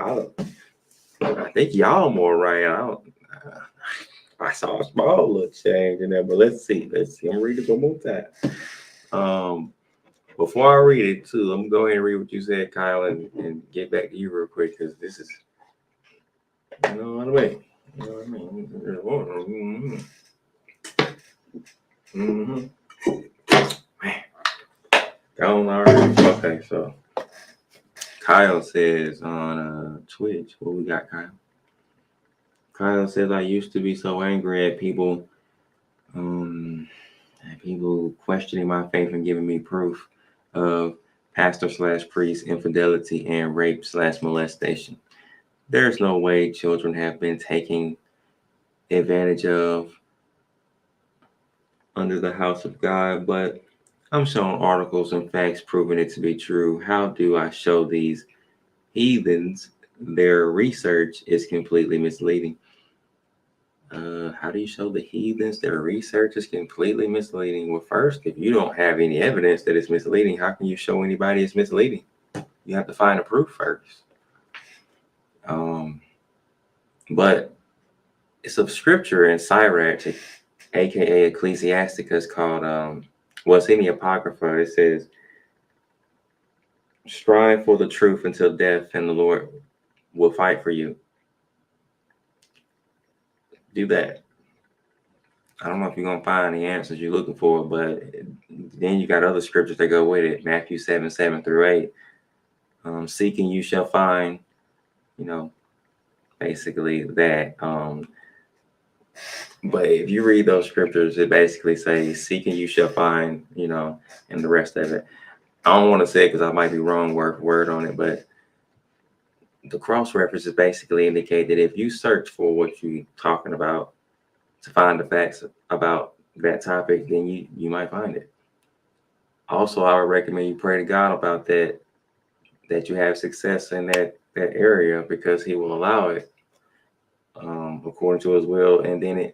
I think y'all more right. I saw a small little change in there, but let's see. I'm gonna read it one more time. Before I read it too, I'm gonna go ahead and read what you said, Kyle, and get back to you real quick because this is, you know what I mean. You know what I mean? Man, gone already. Okay, so Kyle says on Twitch, what we got, Kyle? Kyle says I used to be so angry at people questioning my faith and giving me proof of pastor/priest infidelity and rape/molestation. There's no way children have been taken advantage of under the house of God, but I'm showing articles and facts proving it to be true. How do I show these heathens their research is completely misleading? How do you show the heathens their research is completely misleading? Well, first, if you don't have any evidence that it's misleading, how can you show anybody it's misleading? You have to find a proof first. But it's a scripture in Sirach, aka Ecclesiasticus, called it's in the Apocrypha. It says, strive for the truth until death, and the Lord will fight for you. Do that. I don't know if you're gonna find the answers you're looking for, but then you got other scriptures that go with it. Matthew 7:7-8. Seeking you shall find, basically that. But if you read those scriptures, it basically says, seeking you shall find, and the rest of it. I don't want to say it because I might be wrong word for word on it, but the cross references basically indicate that if you search for what you're talking about to find the facts about that topic, then you might find it. Also, I would recommend you pray to God about that that you have success in that area, because he will allow it according to his will. And then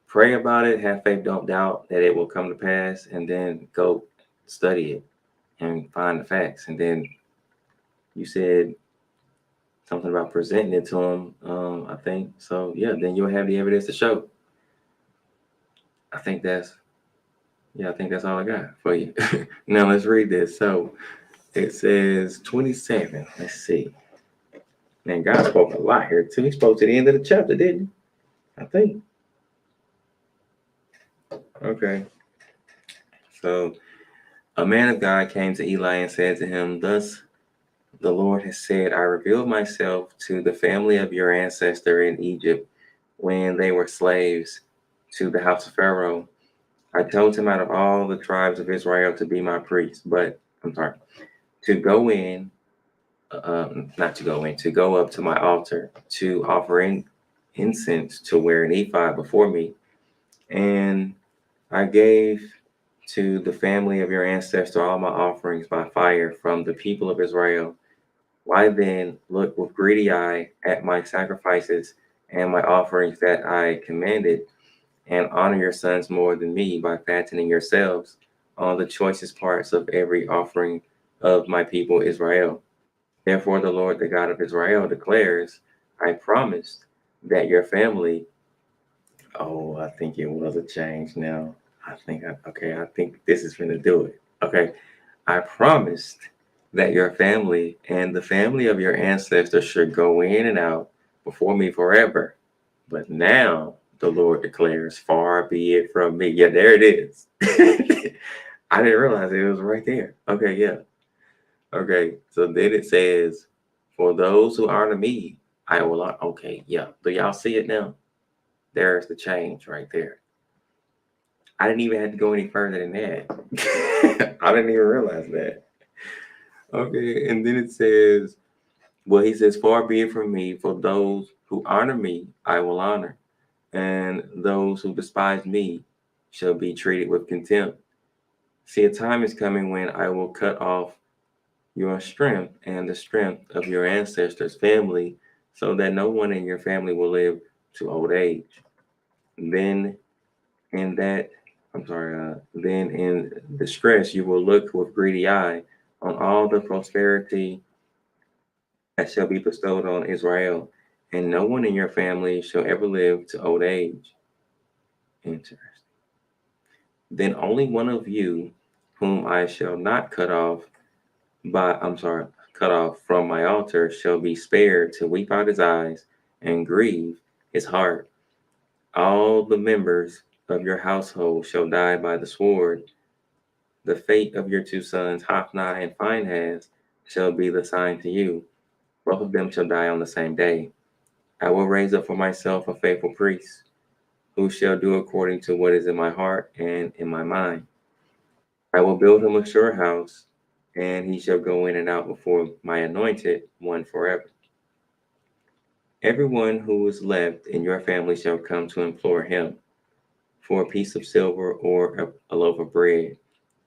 pray about it, have faith, don't doubt that it will come to pass, and then go study it and find the facts. And then you said something about presenting it to him, I think. So yeah, then you'll have the evidence to show. I think that's all I got for you. Now let's read this. So it says 27. Let's see. Man, God spoke a lot here too. He spoke to the end of the chapter, didn't he? I think. Okay. So a man of God came to Eli and said to him, "Thus the Lord has said, I revealed myself to the family of your ancestor in Egypt when they were slaves to the house of Pharaoh. I told him out of all the tribes of Israel to be my priest, to go in, not to go in, to go up to my altar, to offer incense, to wear an ephod before me. And I gave to the family of your ancestor all my offerings by fire from the people of Israel. Why then look with greedy eye at my sacrifices and my offerings that I commanded, and honor your sons more than me by fattening yourselves on the choicest parts of every offering of my people Israel? Therefore, the Lord, the God of Israel, declares, I promised that your family." Oh, I think it was a change now. I think this is going to do it. Okay. "I promised that your family and the family of your ancestors should go in and out before me forever. But now the Lord declares, far be it from me." Yeah, there it is. I didn't realize it was right there. Okay, yeah. Okay, so then it says, "For those who honor me, I will honor." Okay, yeah. Do y'all see it now? There's the change right there. I didn't even have to go any further than that. I didn't even realize that. Okay, and then it says, well, he says, "Far be it from me, for those who honor me, I will honor, and those who despise me shall be treated with contempt. See, a time is coming when I will cut off your strength and the strength of your ancestors' family, so that no one in your family will live to old age. Then in that, then in distress, you will look with greedy eye on all the prosperity that shall be bestowed on Israel, and no one in your family shall ever live to old age." Interesting. "Then only one of you, whom I shall not cut off from my altar, shall be spared to weep out his eyes and grieve his heart. All the members of your household shall die by the sword. The fate of your two sons, Hophni and Phinehas, shall be the sign to you. Both of them shall die on the same day. I will raise up for myself a faithful priest, who shall do according to what is in my heart and in my mind. I will build him a sure house, and he shall go in and out before my anointed one forever. Everyone who is left in your family shall come to implore him for a piece of silver or a loaf of bread,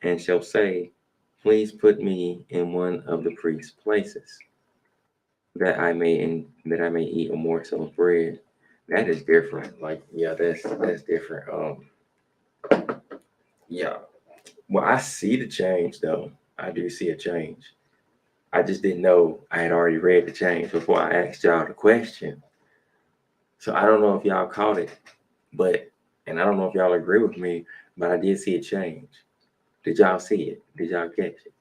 and shall say, Please put me in one of the priest's places, that I may eat a morsel of bread." That is different. Like, yeah, that's different. Yeah. Well, I see the change though. I do see a change. I just didn't know I had already read the change before I asked y'all the question. So I don't know if y'all caught it, and I don't know if y'all agree with me, but I did see a change. Did y'all see it? Did y'all catch it?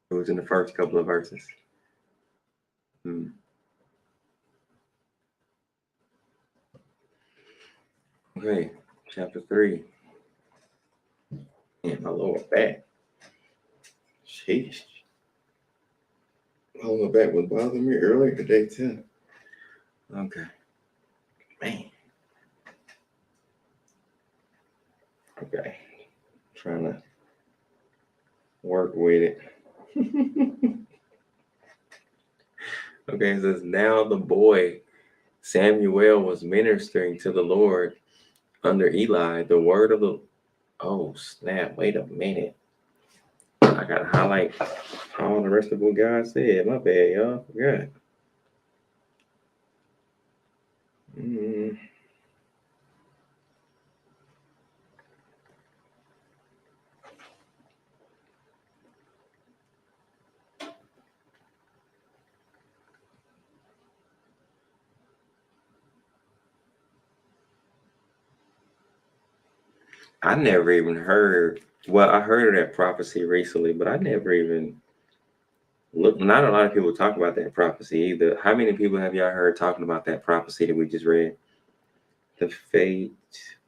It was in the first couple of verses. Hmm. Okay, chapter 3. And my lower back. Sheesh. My lower back was bothering me earlier today, too. Okay. Man. Okay. Trying to work with it. Okay, it says, "Now the boy Samuel was ministering to the Lord under Eli. The word of the..." Oh, snap. Wait a minute. I gotta highlight all the rest of what God said. My bad, y'all. Forgot. Mm. I never even heard. Well, I heard of that prophecy recently, but I never even looked. Not a lot of people talk about that prophecy either. How many people have y'all heard talking about that prophecy that we just read? The fate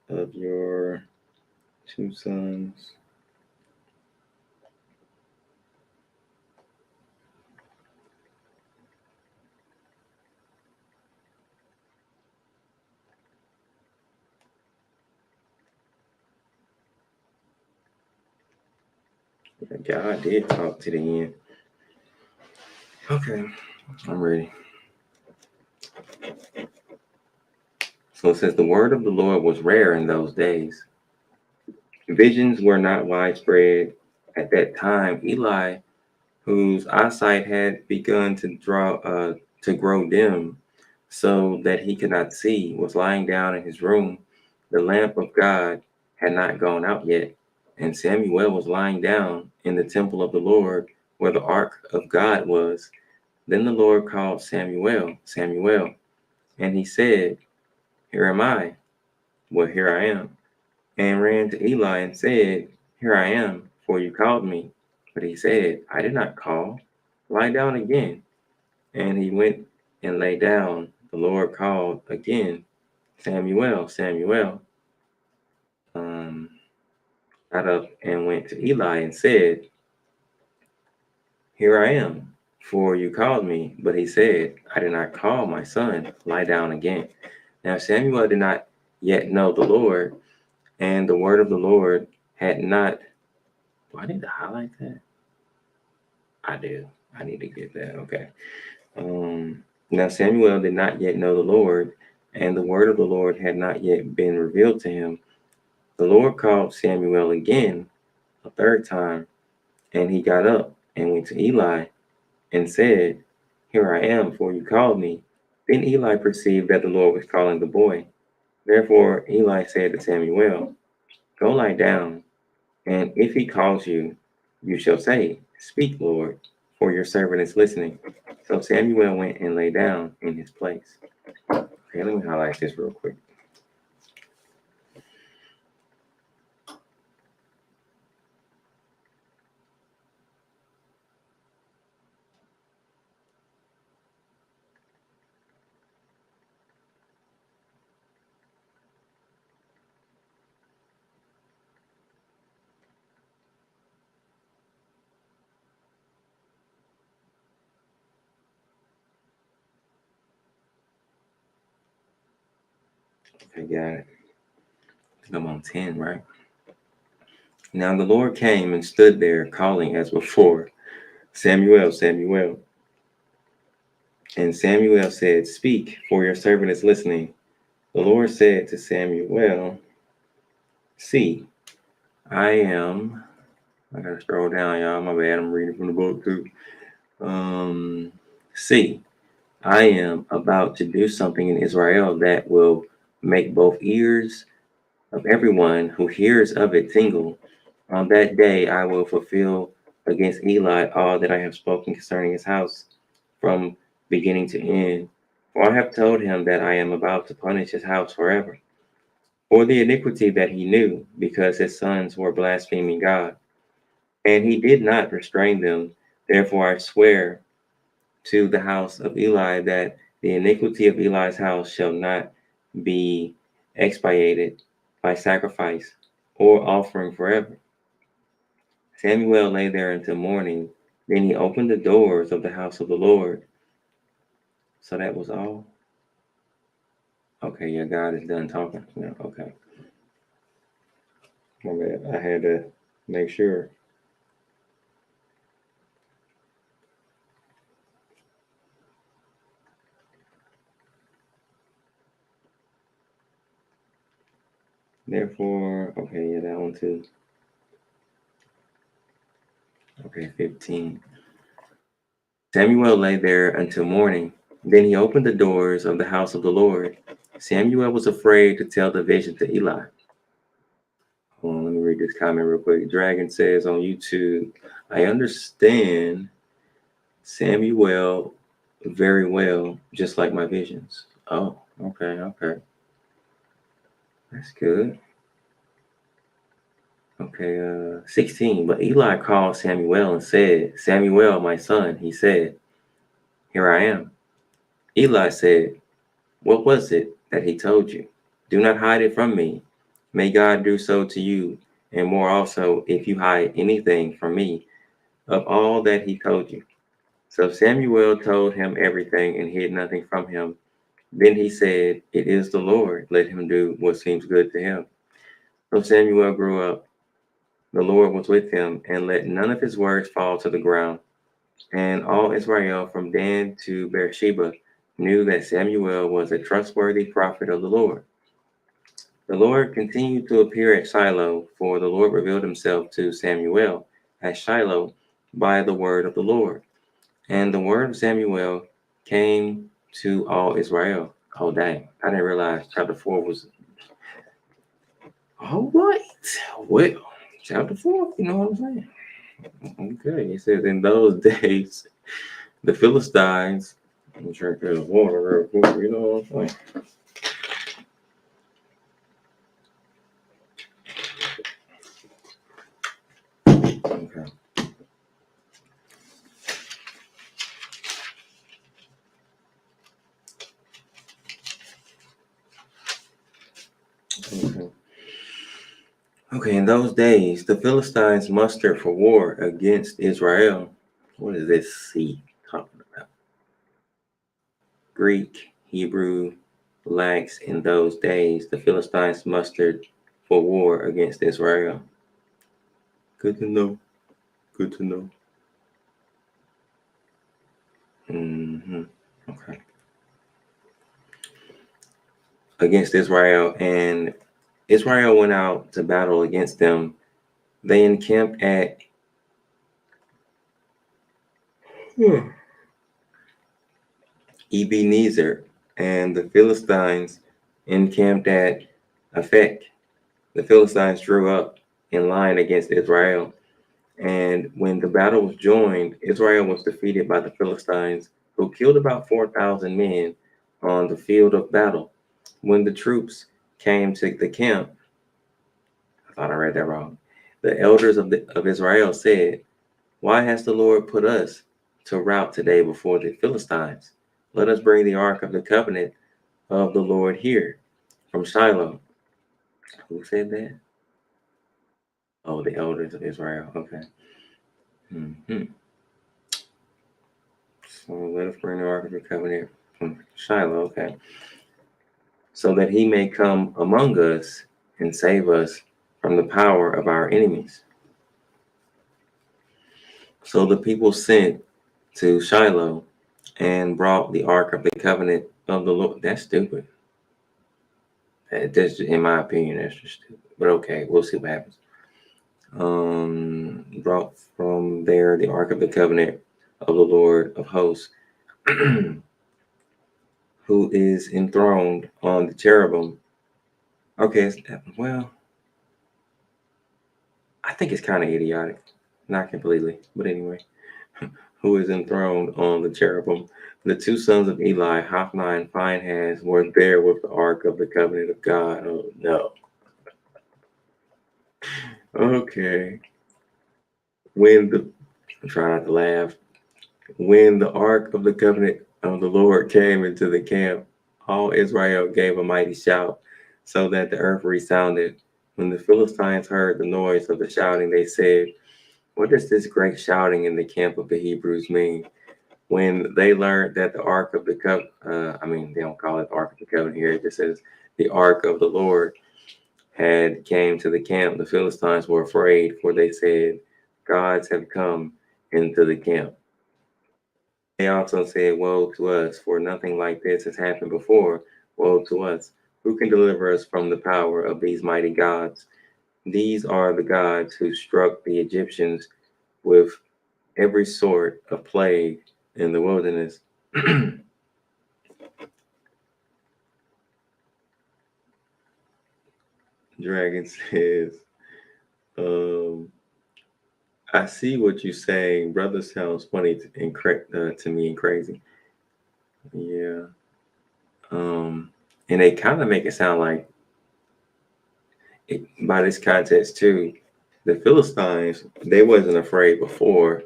of your two sons. God did talk to the end. Okay, I'm ready. So it says the word of the Lord was rare in those days. Visions were not widespread at that time. Eli, whose eyesight had begun to grow dim, so that he could not see, was lying down in his room. The lamp of God had not gone out yet, and Samuel was lying down in the temple of the Lord, where the ark of God was. Then the Lord called Samuel, Samuel, and he said, "Here am I." Well, here I am. And ran to Eli and said, "Here I am, for you called me." But he said, "I did not call. Lie down again." And he went and lay down. The Lord called again, "Samuel, Samuel." Um, Got up and went to Eli and said, "Here I am, for you called me." But he said, "I did not call, my son. Lie down again." Now Samuel did not yet know the Lord, and the word of the Lord had not. Do I need to highlight that? I do. I need to get that. Okay. Now Samuel did not yet know the Lord, and the word of the Lord had not yet been revealed to him. The Lord called Samuel again a third time, and he got up and went to Eli and said, "Here I am, for you called me." Then Eli perceived that the Lord was calling the boy. Therefore Eli said to Samuel, "Go lie down, and if he calls you, you shall say, 'Speak, Lord, for your servant is listening.'" So Samuel went and lay down in his place. Okay, let me highlight this real quick. Okay, got it. I think I'm on 10, right? Now the Lord came and stood there, calling as before, "Samuel, Samuel." And Samuel said, "Speak, for your servant is listening." The Lord said to Samuel, "See, I am." I gotta scroll down, y'all. My bad. I'm reading from the book too. See, I am about to do something in Israel that will make both ears of everyone who hears of it tingle. On that day, I will fulfill against Eli all that I have spoken concerning his house from beginning to end. For I have told him that I am about to punish his house forever for the iniquity that he knew, because his sons were blaspheming God. And he did not restrain them. Therefore, I swear to the house of Eli that the iniquity of Eli's house shall not be expiated by sacrifice or offering forever. Samuel lay there until morning. Then he opened the doors of the house of the Lord. So that was all. Okay, yeah, God is done talking. Yeah, okay. My bad. I had to make sure. Therefore, okay, yeah, that one too. Okay, 15. Samuel lay there until morning. Then he opened the doors of the house of the Lord. Samuel was afraid to tell the vision to Eli. Hold on, let me read this comment real quick. Dragon says on YouTube, I understand Samuel very well, just like my visions. Oh, okay. That's good. Okay, 16. But Eli called Samuel and said, Samuel, my son, he said, here I am. Eli said, what was it that he told you? Do not hide it from me. May God do so to you, and more also, if you hide anything from me of all that he told you. So Samuel told him everything and hid nothing from him. Then he said, it is the Lord. Let him do what seems good to him. So Samuel grew up. The Lord was with him and let none of his words fall to the ground. And all Israel from Dan to Beersheba knew that Samuel was a trustworthy prophet of the Lord. The Lord continued to appear at Shiloh, for the Lord revealed himself to Samuel at Shiloh by the word of the Lord. And the word of Samuel came to all Israel. Oh, dang. I didn't realize chapter 4 was. All right. Well, chapter 4, you know what I'm saying? Okay. It says, in those days, the Philistines. Let me drink this water real quick. You know what I'm saying? Okay. Okay. Okay, in those days, the Philistines mustered for war against Israel. What is this C talking about? Greek, Hebrew, lacks in those days, the Philistines mustered for war against Israel. Good to know. Good to know. Okay. Against Israel, and Israel went out to battle against them. They encamped at Ebenezer, and the Philistines encamped at Aphek. The Philistines drew up in line against Israel, and when the battle was joined, Israel was defeated by the Philistines, who killed about 4,000 men on the field of battle. When the troops came to the camp, I thought I read that wrong. The elders of Israel said, why has the Lord put us to rout today before the Philistines? Let us bring the ark of the covenant of the Lord here from Shiloh. Who said that? Oh, the elders of Israel. Okay. So let us bring the ark of the covenant from Shiloh. Okay. So that he may come among us and save us from the power of our enemies. So the people sent to Shiloh and brought the ark of the covenant of the Lord. That's stupid. That's, in my opinion, that's just stupid. But okay, we'll see what happens. Brought from there the ark of the covenant of the Lord of hosts, who is enthroned on the cherubim. Okay, well, I think it's kind of idiotic. Not completely, but anyway. Who is enthroned on the cherubim. The two sons of Eli, Hophni and Phinehas, were there with the ark of the covenant of God. Oh, no. Okay. I'm trying not to laugh. When the ark of the covenant of the Lord came into the camp, all Israel gave a mighty shout, so that the earth resounded. When the Philistines heard the noise of the shouting, they said, what does this great shouting in the camp of the Hebrews mean? When they learned that the ark of the covenant, they don't call it ark of the covenant here, it just says the ark of the Lord had came to the camp, the Philistines were afraid, for they said, gods have come into the camp. They also said, woe to us, for nothing like this has happened before. Woe to us. Who can deliver us from the power of these mighty gods? These are the gods who struck the Egyptians with every sort of plague in the wilderness. Dragon says, um, I see what you're saying. Brother sounds funny to me and crazy. Yeah. And they kind of make it sound like, by this context too, the Philistines, they wasn't afraid before,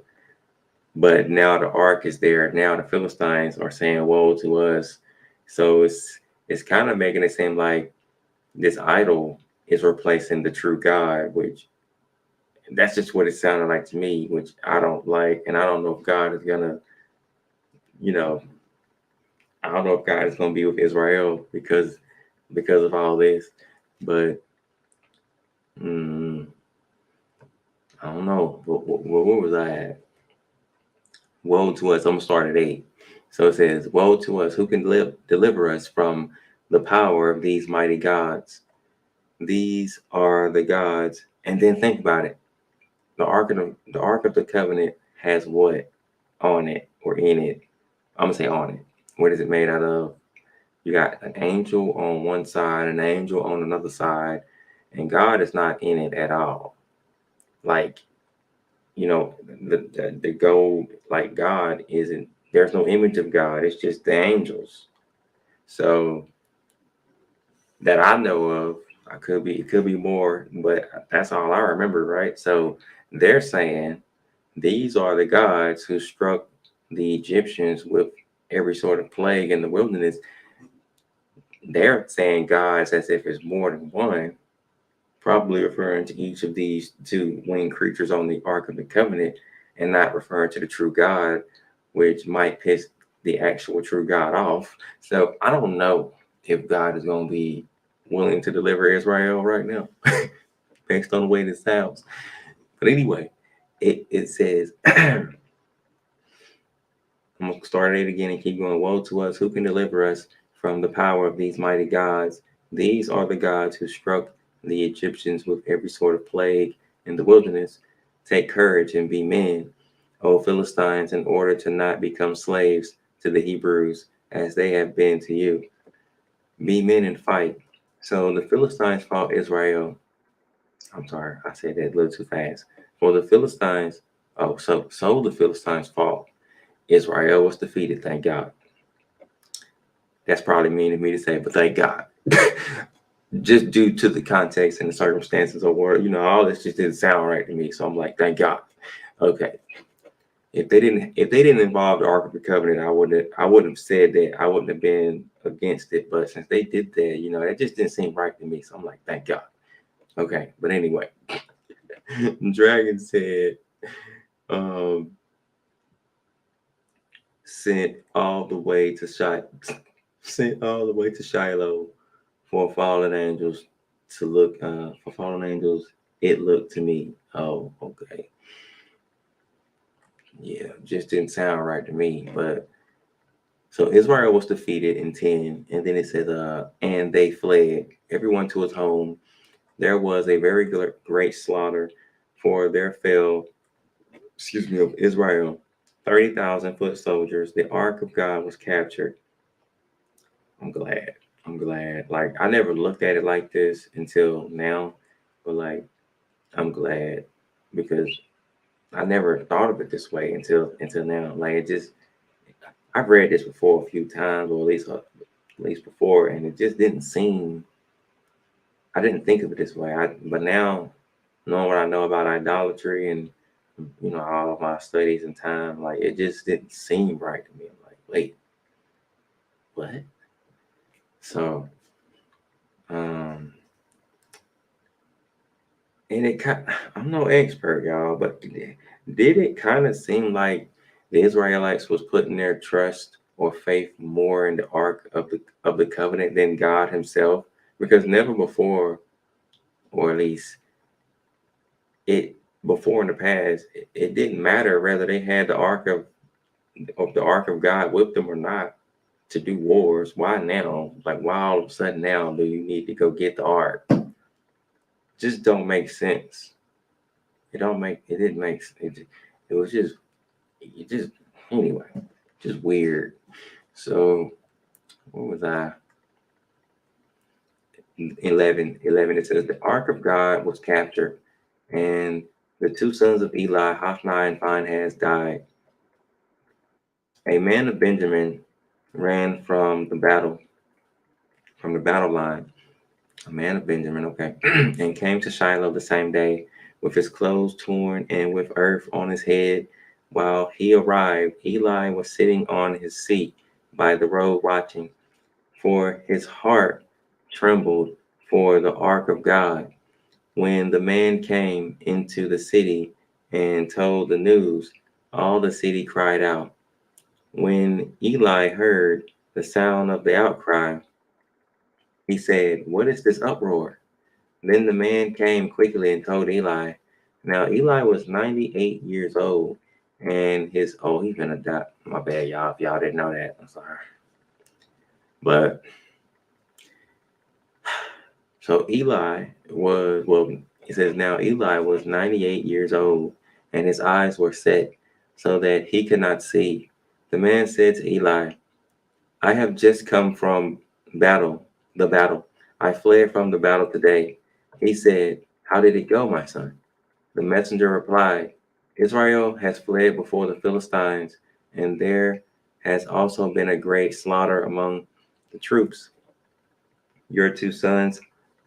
but now the ark is there. Now the Philistines are saying, woe to us. So it's kind of making it seem like this idol is replacing the true God, which that's just what it sounded like to me, which I don't like. And I don't know if God is gonna, you know, I don't know if God is gonna be with Israel because of all this. But mm, I don't know. Where was I at? Woe to us. I'm gonna start at 8. So it says, woe to us, who can deliver us from the power of these mighty gods? These are the gods. And then think about it. The Ark of the Covenant has what on it or in it? I'm gonna say on it. What is it made out of? You got an angel on one side, an angel on another side, and God is not in it at all. Like, the gold, like God isn't. There's no image of God. It's just the angels. So that I know of, it could be more, but that's all I remember, right? So they're saying these are the gods who struck the Egyptians with every sort of plague in the wilderness. They're saying gods as if it's more than one, probably referring to each of these two winged creatures on the Ark of the Covenant and not referring to the true God, which might piss the actual true God off. So I don't know if God is going to be willing to deliver Israel right now, based on the way this sounds. But anyway, it says, I'm going to start it again and keep going. Woe to us, who can deliver us from the power of these mighty gods? These are the gods who struck the Egyptians with every sort of plague in the wilderness. Take courage and be men, O Philistines, in order to not become slaves to the Hebrews as they have been to you. Be men and fight. So the Philistines fought Israel. I'm sorry, I said that a little too fast. For the Philistines, so the Philistines fought. Israel was defeated, thank God. That's probably mean of me to say, but thank God. Just due to the context and the circumstances of war, all this just didn't sound right to me. So I'm like, thank God. Okay. If they didn't involve the Ark of the Covenant, I wouldn't have said that. I wouldn't have been against it. But since they did that, that just didn't seem right to me. So I'm like, thank God. Okay. But anyway, Dragon said, sent all the way to Shiloh for fallen angels to look. For fallen angels, it looked to me. Oh, okay. Yeah, just didn't sound right to me. But so Israel was defeated in 10, and then it says, and they fled, everyone to his home. There was a very great slaughter, for there fell, of Israel, 30,000 foot soldiers. The ark of God was captured. I'm glad. I'm glad. Like, I never looked at it like this until now, but like, I'm glad because I never thought of it this way until now. Like, I've read this before a few times, or at least before, and it just didn't seem. I didn't think of it this way. But now, knowing what I know about idolatry and all of my studies and time, like it just didn't seem right to me. I'm like, wait, what? So, and I'm no expert, y'all, but did it kind of seem like the Israelites was putting their trust or faith more in the Ark of the Covenant than God Himself? Because never before, or at least before in the past, it didn't matter whether they had the Ark of God with them or not to do wars. Why now? Like, why all of a sudden now do you need to go get the Ark? Just don't make sense. It didn't make it. It was just you just anyway, just weird. So what was I? 11. It says the ark of God was captured, and the two sons of Eli, Hophni and Phinehas, died. A man of Benjamin ran from the battle line. A man of Benjamin, okay, and came to Shiloh the same day with his clothes torn and with earth on his head. While he arrived, Eli was sitting on his seat by the road watching, for his heart trembled for the ark of God. When the man came into the city and told the news, all the city cried out. When Eli heard the sound of the outcry, he said, "What is this uproar?" Then the man came quickly and told Eli. Now Eli was 98 years old, and he's gonna die. My bad, y'all. If y'all didn't know that, I'm sorry. But so Eli was well. It says now Eli was 98 years old, and his eyes were set, so that he could not see. The man said to Eli, "I have just come from the battle. I fled from the battle today." He said, "How did it go, my son?" The messenger replied, "Israel has fled before the Philistines, and there has also been a great slaughter among the troops. Your two sons,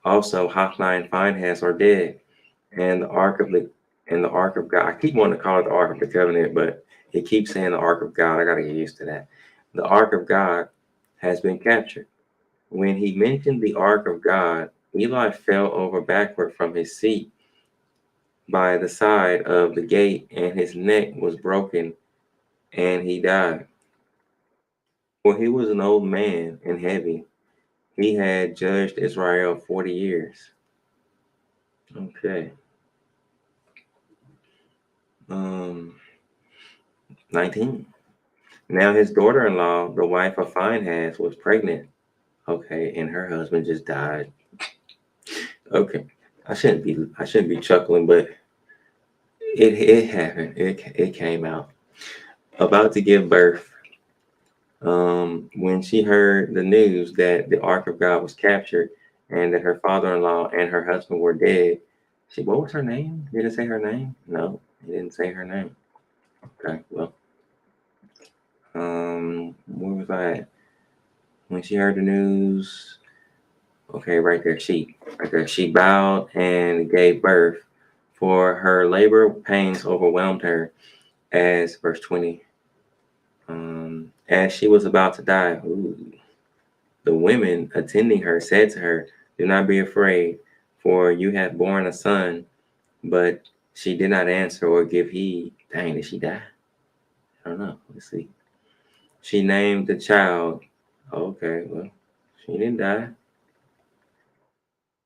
also Hophni and Phinehas, are dead, and the ark of God." I keep wanting to call it the Ark of the Covenant, but it keeps saying the Ark of God. I gotta get used to that. The Ark of God has been captured. When he mentioned the Ark of God, Eli fell over backward from his seat by the side of the gate, and his neck was broken, and he died. For he was an old man and heavy. He had judged Israel 40 years. Okay. 19. Now his daughter-in-law, the wife of Phinehas, was pregnant. Okay, and her husband just died. Okay. I shouldn't be chuckling, but it happened. It came out. About to give birth. When she heard the news that the ark of God was captured and that her father-in-law and her husband were dead, what was her name? Did it say her name? No, it didn't say her name. Okay, well, where was I at? When she heard the news, okay, right there, she bowed and gave birth, for her labor pains overwhelmed her, as verse 20, as she was about to die. Ooh. The women attending her said to her, "Do not be afraid, for you have borne a son." But she did not answer or give heed. Dang, did she die? I don't know. Let's see. She named the child. Okay, well, she didn't die.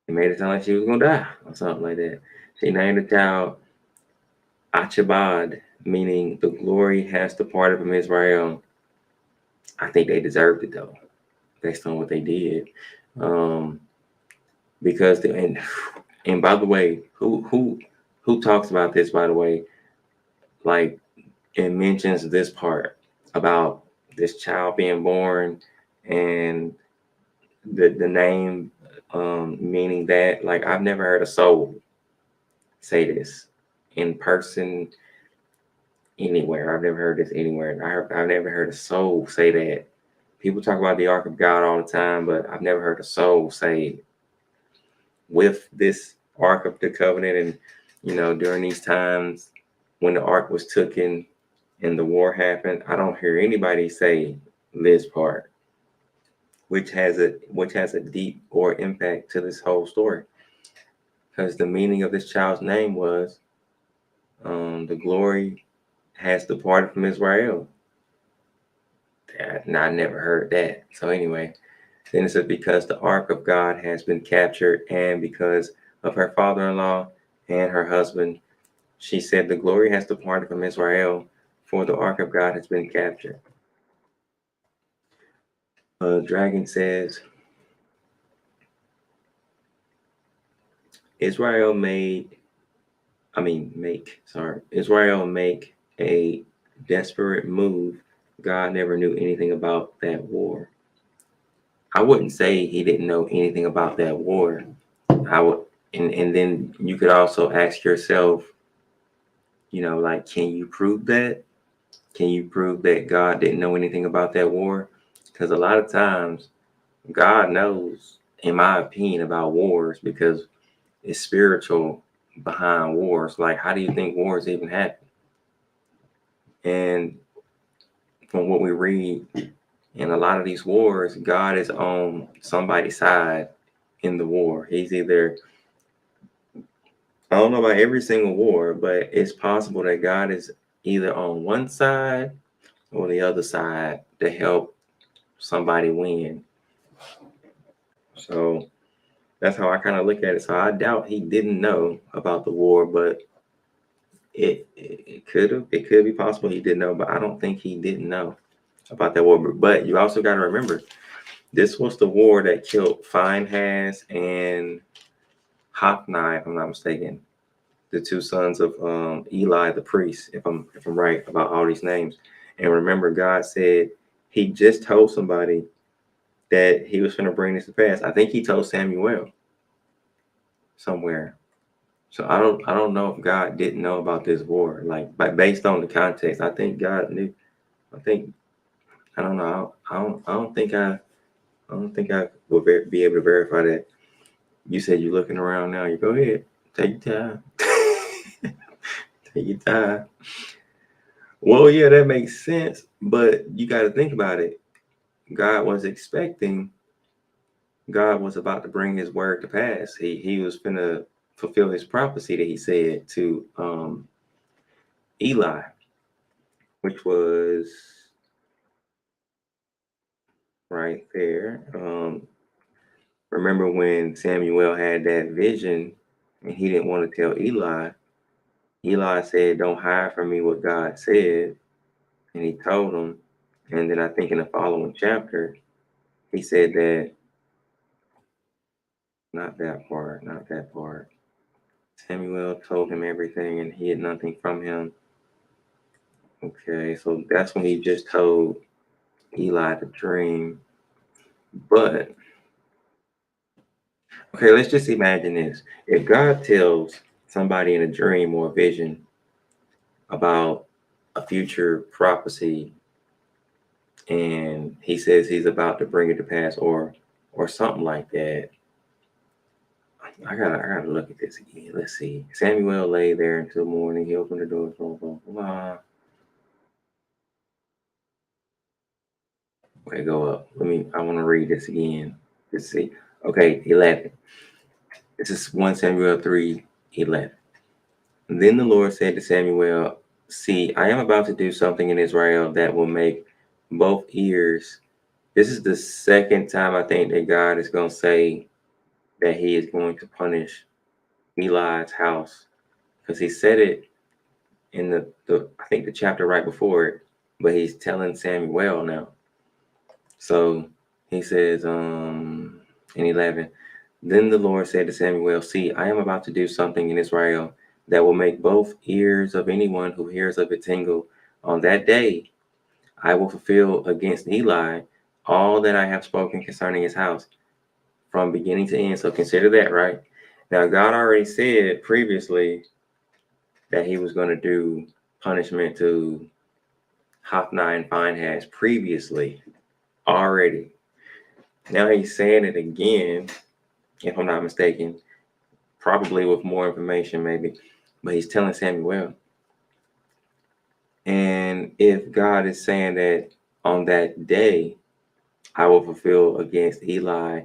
It made it sound like she was going to die or something like that. She named the child Achabad, meaning the glory has departed from Israel. I think they deserved it, though, based on what they did. Because and by the way, who talks about this, by the way, like, it mentions this part about this child being born and the name, meaning that, like, I've never heard a soul say this in person anywhere. I've never heard this anywhere. I've never heard a soul say that. People talk about the ark of God all the time, but I've never heard a soul say, with this ark of the covenant, and during these times when the ark was taken and the war happened, I don't hear anybody say this part, which has a deep or impact to this whole story, because the meaning of this child's name was, the glory has departed from Israel. And I never heard that. So anyway, then it says, because the ark of God has been captured, and because of her father-in-law and her husband, she said, the glory has departed from Israel, for the ark of God has been captured. Dragon says, Israel make a desperate move, God never knew anything about that war. I wouldn't say he didn't know anything about that war. I would, and then you could also ask yourself, like, can you prove that? Can you prove that God didn't know anything about that war? Because a lot of times, God knows, in my opinion, about wars because it's spiritual behind wars. Like, how do you think wars even happen? And from what we read in a lot of these wars, God is on somebody's side in the war. He's either, I don't know about every single war, but it's possible that God is either on one side or the other side to help somebody win. So that's how I kind of look at it. So I doubt he didn't know about the war, but it could be possible he didn't know, but I don't think he didn't know about that war. But you also got to remember, this was the war that killed Phinehas and Hophni, if I'm not mistaken, the two sons of Eli the priest, if I'm right about all these names. And remember, God said he just told somebody that he was going to bring this to pass. I think he told Samuel somewhere. So I don't know if God didn't know about this war. Like, but based on the context, I think God knew. I don't know. I don't think I will be able to verify that. You said you're looking around now. You go ahead. Take your time. Take your time. Well, yeah, that makes sense, but you got to think about it. God was expecting. God was about to bring His word to pass. He was gonna fulfill His prophecy that He said to Eli, which was right there. Remember when Samuel had that vision and he didn't want to tell Eli? Eli said, "Don't hide from me what God said," and he told him. And then I think in the following chapter, he said that not that part, not that part. Samuel told him everything and he hid nothing from him. Okay, so that's when he just told Eli the dream. But okay, let's just imagine this. If God tells somebody in a dream or a vision about a future prophecy and he says he's about to bring it to pass or something like that, I gotta look at this again. Let's see. Samuel lay there until morning. He opened the door. Blah, blah, blah. Okay, go up. I want to read this again. Let's see. Okay, 11. This is 1 Samuel 3:11. Then the Lord said to Samuel, "See, I am about to do something in Israel that will make both ears." This is the second time I think that God is going to say that he is going to punish Eli's house. Because he said it in the I think the chapter right before it, but he's telling Samuel now. So he says in 11, then the Lord said to Samuel, "See, I am about to do something in Israel that will make both ears of anyone who hears of it tingle. On that day, I will fulfill against Eli all that I have spoken concerning his house from beginning to end." So consider that, right? Now, God already said previously that he was going to do punishment to Hophni and Phinehas previously, already. Now he's saying it again, if I'm not mistaken, probably with more information, maybe. But he's telling Samuel. And if God is saying that on that day, I will fulfill against Eli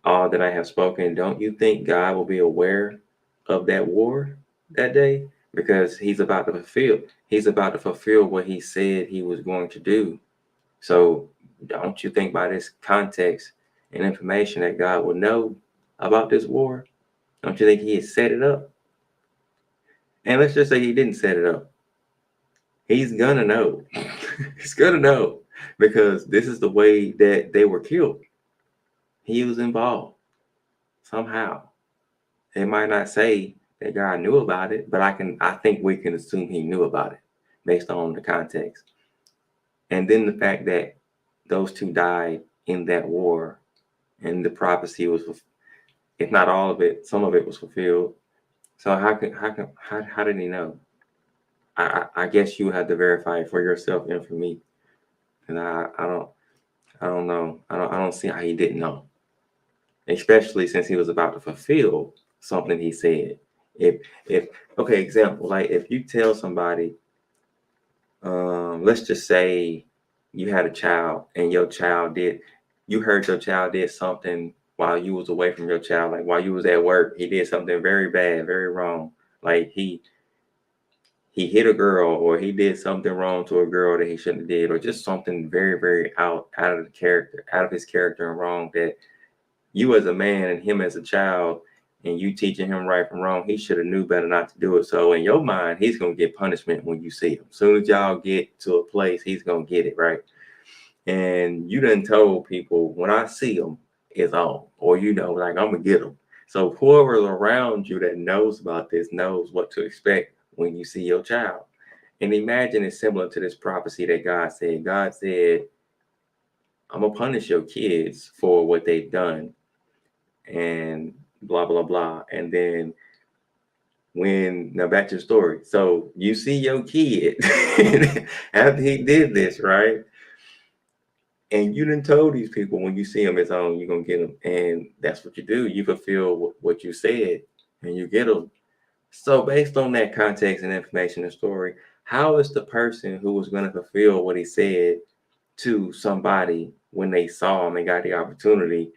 all that I have spoken, don't you think God will be aware of that war that day? Because he's about to fulfill what he said he was going to do. So don't you think by this context and information that God will know about this war? Don't you think he has set it up? And let's just say he didn't set it up. He's gonna know. He's gonna know because this is the way that they were killed. He was involved somehow. They might not say that God knew about it, but I think we can assume he knew about it based on the context. And then the fact that those two died in that war, and the prophecy was, if not all of it, some of it was fulfilled. So how did he know? I guess you have to verify it for yourself and for me. And I don't know. I don't see how he didn't know, especially since he was about to fulfill something he said. If okay, example, like if you tell somebody, let's just say you had a child and you heard your child did something while you was away from your child, like while you was at work, he did something very bad, very wrong. Like he hit a girl, or he did something wrong to a girl that he shouldn't have did, or just something very, very out of the character, out of his character and wrong, that you as a man and him as a child, and you teaching him right from wrong, he should have knew better not to do it. So in your mind, he's gonna get punishment when you see him. As soon as y'all get to a place, he's gonna get it, right? And you done told people, when I see him, it's on, or like, I'm gonna get him. So whoever's around you that knows about this knows what to expect when you see your child. And imagine it's similar to this prophecy that God said. God said, I'm gonna punish your kids for what they've done, and blah blah blah. And then now back to the story. So you see your kid after he did this, right? And you done told these people, when you see them, it's on, you're gonna get them. And that's what you do. You fulfill what you said, and you get them. So based on that context and information and story, how is the person who was going to fulfill what he said to somebody when they saw him and got the opportunity,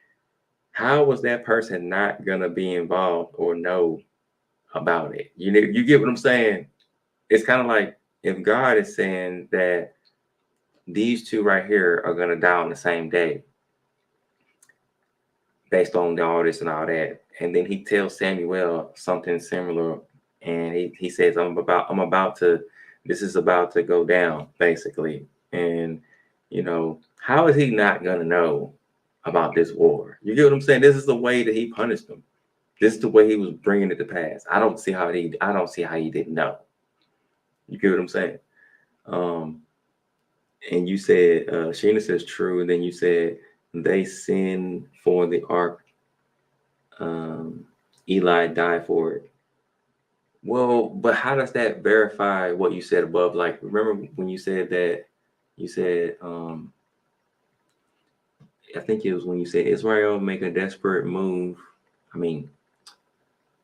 how was that person not going to be involved or know about it? You get what I'm saying? It's kind of like if God is saying that these two right here are going to die on the same day, based on all this and all that, and then he tells Samuel something similar, and he says, this is about to go down, basically. And how is he not gonna know about this war? You get what I'm saying? This is the way that he punished them. This is the way he was bringing it to pass. I don't see how he didn't know. You get what I'm saying? And you said, Sheena says true, and then you said they sinned for the ark. Eli died for it. Well, but how does that verify what you said above? Like, remember when you said that, you said, I think it was when you said Israel make a desperate move. I mean,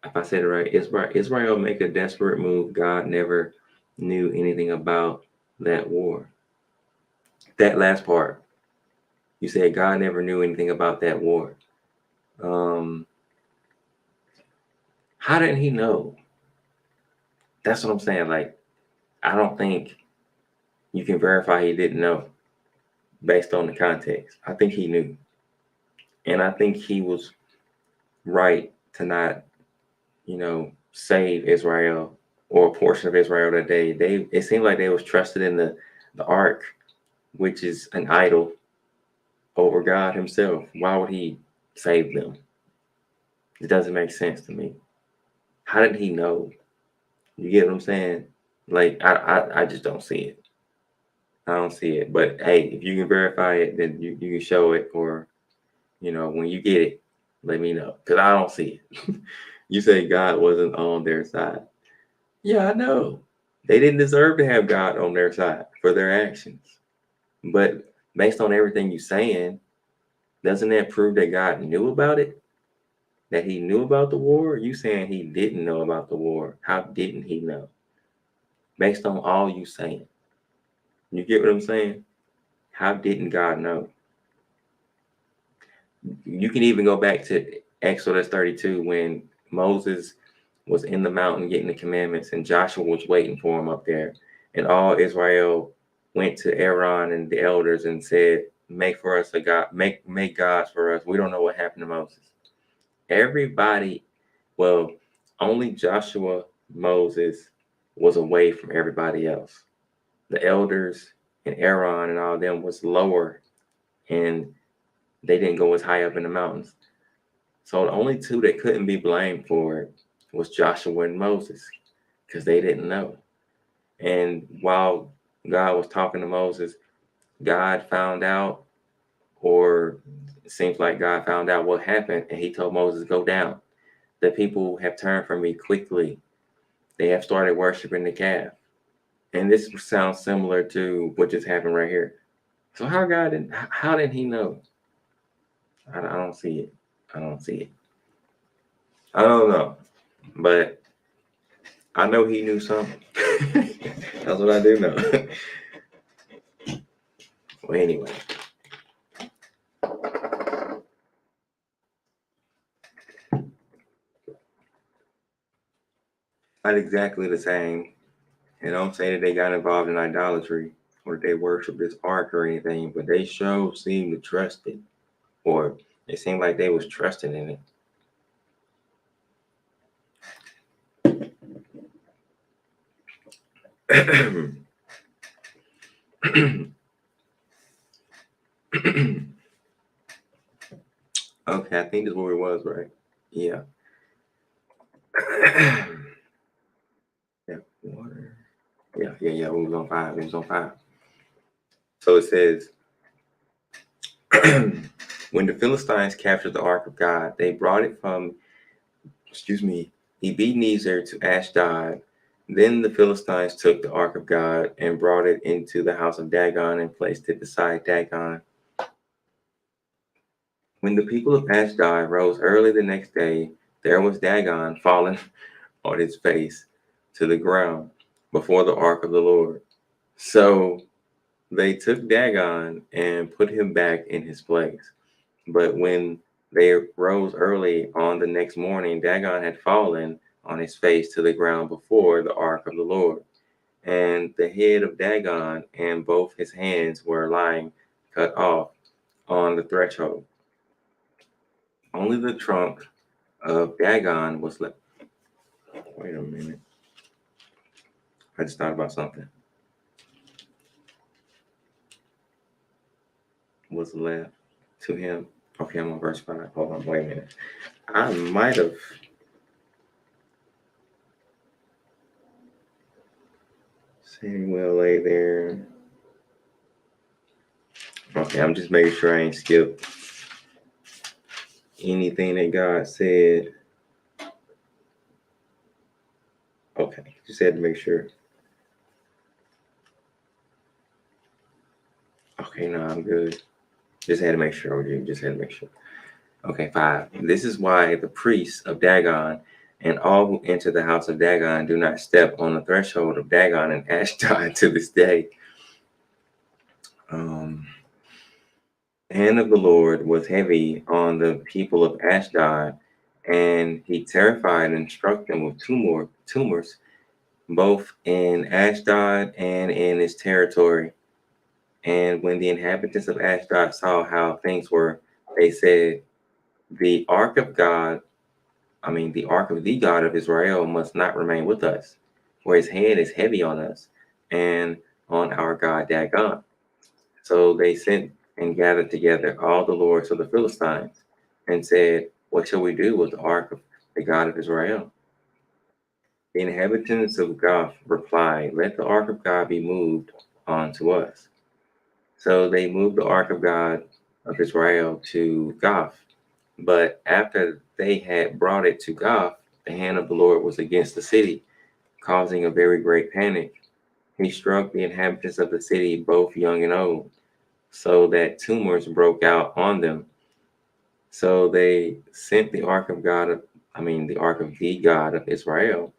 if I said it right, Israel make a desperate move. God never knew anything about that war. That last part, you said God never knew anything about that war. How didn't he know? That's what I'm saying. Like, I don't think you can verify he didn't know based on the context. I think he knew. And I think he was right to not, save Israel or a portion of Israel that day. It seemed like they was trusted in the ark, which is an idol, over God himself. Why would he save them? It doesn't make sense to me. How did he know? You get what I'm saying? Like, I just don't see it. I don't see it. But hey, if you can verify it, then you can show it, or when you get it, let me know, because I don't see it. You say God wasn't on their side. Yeah, I know. They didn't deserve to have God on their side for their actions. But based on everything you're saying, doesn't that prove that God knew about it? That he knew about the war? You saying he didn't know about the war. How didn't he know? Based on all you saying. You get what I'm saying? How didn't God know? You can even go back to Exodus 32 when Moses was in the mountain getting the commandments, and Joshua was waiting for him up there. And all Israel went to Aaron and the elders and said, make for us a God, make gods for us. We don't know what happened to Moses. Everybody, well, only Joshua, Moses was away from everybody else. The elders and Aaron and all of them was lower, and they didn't go as high up in the mountains. So the only two that couldn't be blamed for it was Joshua and Moses, because they didn't know. And while God was talking to Moses, God found out, or it seems like God found out what happened, and he told Moses, go down. The people have turned from me quickly. They have started worshiping the calf. And this sounds similar to what just happened right here. So how did he know? I don't see it. I don't see it. I don't know. But I know he knew something. That's what I do know. Well, anyway. Not exactly the same. And don't say that they got involved in idolatry or they worship this ark or anything, but they sure seem to trust it. Or it seemed like they was trusting in it. Okay, I think this is where it was, right? Yeah. Yeah, water. Yeah. We was on 5. It was on 5. So it says, when the Philistines captured the ark of God, they brought it from, Ebenezer to Ashdod. Then the Philistines took the ark of God and brought it into the house of Dagon and placed it beside Dagon. When the people of Ashdod rose early the next day, there was Dagon fallen on his face to the ground before the ark of the Lord. So they took Dagon and put him back in his place. But when they rose early on the next morning, Dagon had fallen on his face to the ground before the ark of the Lord. And the head of Dagon and both his hands were lying cut off on the threshold. Only the trunk of Dagon was left. Wait a minute. I just thought about something. Was left to him. Okay, I'm on verse 5. Hold on, wait a minute. I might have. Samuel lay there. Okay, I'm just making sure I ain't skipped anything that God said. Okay, just had to make sure. Okay, no, I'm good. Just had to make sure, OG. Just had to make sure. Okay, 5. This is why the priests of Dagon and all who enter the house of Dagon do not step on the threshold of Dagon and Ashdod to this day. The hand of the Lord was heavy on the people of Ashdod, and he terrified and struck them with tumors, both in Ashdod and in its territory. And when the inhabitants of Ashdod saw how things were, they said, the ark of the ark of the God of Israel must not remain with us, for his hand is heavy on us and on our God Dagon. So they sent and gathered together all the lords of the Philistines and said, what shall we do with the ark of the God of Israel? The inhabitants of Gath replied, let the ark of God be moved on to us. So they moved the ark of God of Israel to Gath. But after they had brought it to Gath, the hand of the Lord was against the city, causing a very great panic. He struck the inhabitants of the city, both young and old, so that tumors broke out on them. So they sent the ark of the ark of the God of Israel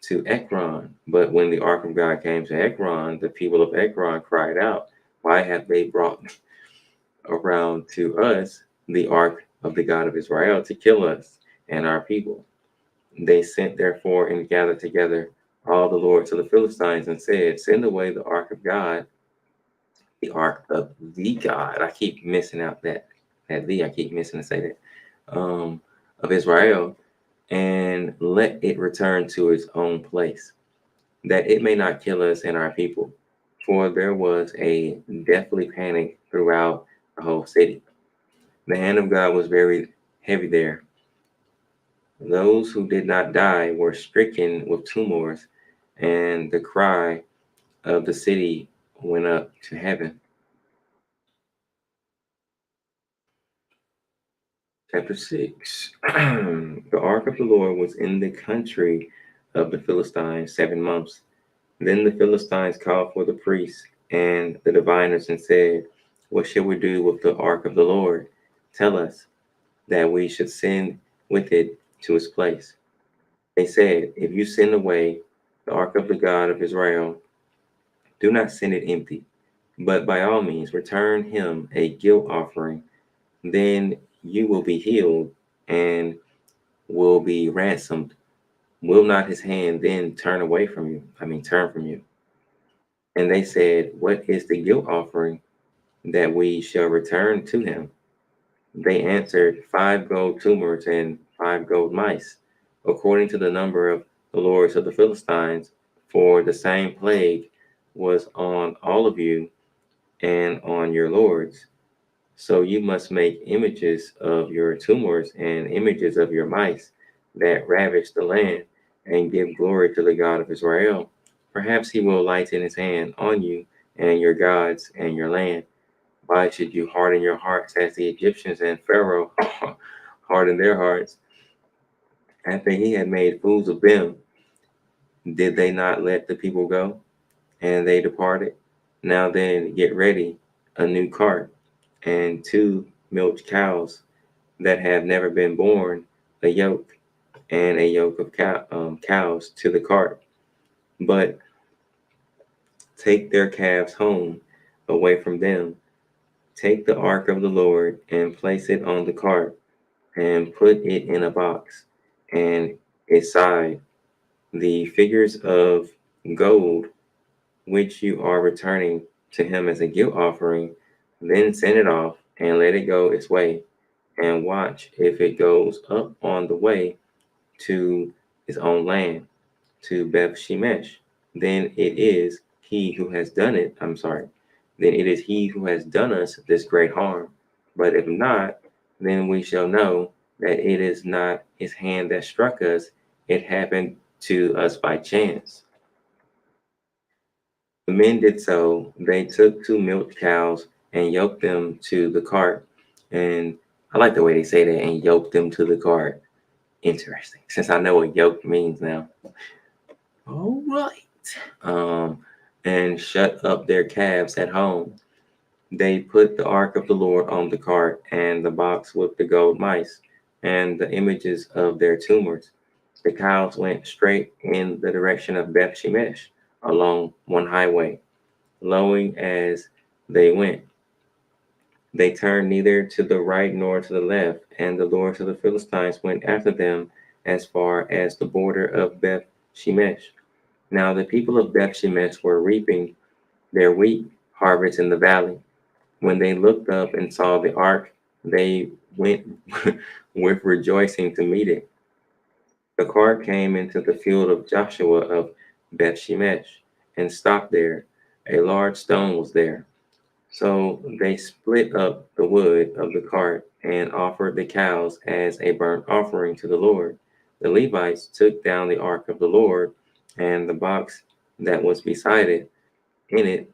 to Ekron. But when the ark of God came to Ekron, the people of Ekron cried out, why have they brought around to us the ark of the God of Israel to kill us and our people? They sent therefore and gathered together all the lords of the Philistines and said, send away the ark of God, the ark of the God. I keep missing out that I keep missing to say that. Of Israel, and let it return to its own place, that it may not kill us and our people. For there was a deathly panic throughout the whole city. The hand of God was very heavy there. Those who did not die were stricken with tumors, and the cry of the city went up to heaven. Chapter 6. The ark of the Lord was in the country of the Philistines 7 months. Then the Philistines called for the priests and the diviners and said, what shall we do with the ark of the Lord? Tell us, that we should send with it to its place. They said, if you send away the ark of the God of Israel, do not send it empty, but by all means return him a guilt offering. Then you will be healed and will be ransomed. Will not his hand then turn away from you? Turn from you. And they said, what is the guilt offering that we shall return to him? They answered, 5 gold tumors and 5 gold mice, according to the number of the lords of the Philistines, for the same plague was on all of you and on your lords. So you must make images of your tumors and images of your mice that ravage the land, and give glory to the God of Israel. Perhaps he will lighten his hand on you and your gods and your land. Why should you harden your hearts as the Egyptians and Pharaoh hardened their hearts after he had made fools of them? Did they not let the people go? And they departed. Now then, get ready a new cart and 2 milch cows that have never been born, a yoke and a yoke of cows to the cart. But take their calves home away from them. Take the ark of the Lord and place it on the cart, and put it in a box, and its side the figures of gold which you are returning to him as a guilt offering. Then send it off and let it go its way, and watch if it goes up on the way to his own land, to Beth Shemesh. Then it is he who has done it. Then it is he who has done us this great harm. But if not, then we shall know that it is not his hand that struck us. It happened to us by chance. The men did so. They took 2 milk cows and yoked them to the cart. And I like the way they say that, and yoked them to the cart. Interesting, since I know what yoke means now. All right. And shut up their calves at home. They put the ark of the Lord on the cart, and the box with the gold mice, and the images of their tumors. The cows went straight in the direction of Beth Shemesh along one highway. Lowing as they went, they turned neither to the right nor to the left, and the lords of the Philistines went after them as far as the border of Beth Shemesh. Now the people of Beth Shemesh were reaping their wheat harvest in the valley. When they looked up and saw the ark, they went with rejoicing to meet it. The cart came into the field of Joshua of Beth Shemesh and stopped there. A large stone was there. So they split up the wood of the cart and offered the cows as a burnt offering to the Lord. The Levites took down the ark of the Lord and the box that was beside it, in it,